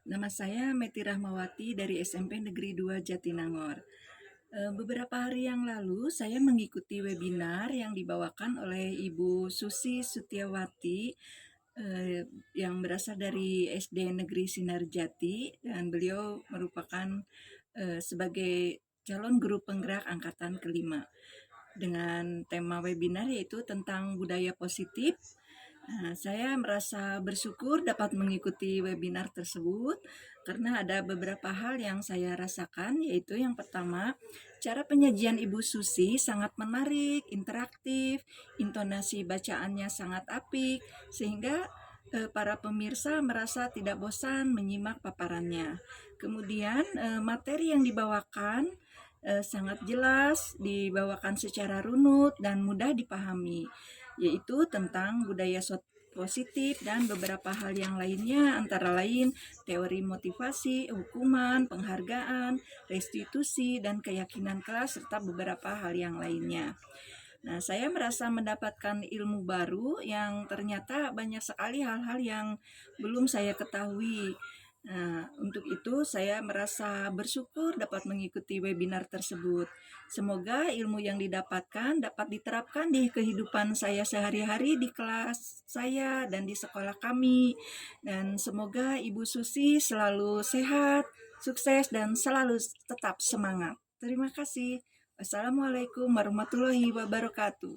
Nama saya Meti Rahmawati dari SMP Negeri 2 Jatinangor. Beberapa hari yang lalu saya mengikuti webinar yang dibawakan oleh Ibu Susi Sutiawati yang berasal dari SD Negeri Sinarjati, dan beliau merupakan sebagai calon guru penggerak angkatan kelima dengan tema webinar yaitu tentang budaya positif. Saya merasa bersyukur dapat mengikuti webinar tersebut karena ada beberapa hal yang saya rasakan, yaitu yang pertama, cara penyajian Ibu Susi sangat menarik, interaktif, intonasi bacaannya sangat apik, sehingga para pemirsa merasa tidak bosan menyimak paparannya. Kemudian materi yang dibawakan sangat jelas, dibawakan secara runut dan mudah dipahami, yaitu tentang budaya positif dan beberapa hal yang lainnya, antara lain teori motivasi, hukuman, penghargaan, restitusi, dan keyakinan kelas, serta beberapa hal yang lainnya. Nah, saya merasa mendapatkan ilmu baru yang ternyata banyak sekali hal-hal yang belum saya ketahui. Nah, untuk itu saya merasa bersyukur dapat mengikuti webinar tersebut. Semoga ilmu yang didapatkan dapat diterapkan di kehidupan saya sehari-hari di kelas saya dan di sekolah kami. Dan semoga Ibu Susi selalu sehat, sukses, dan selalu tetap semangat. Terima kasih. Wassalamualaikum warahmatullahi wabarakatuh.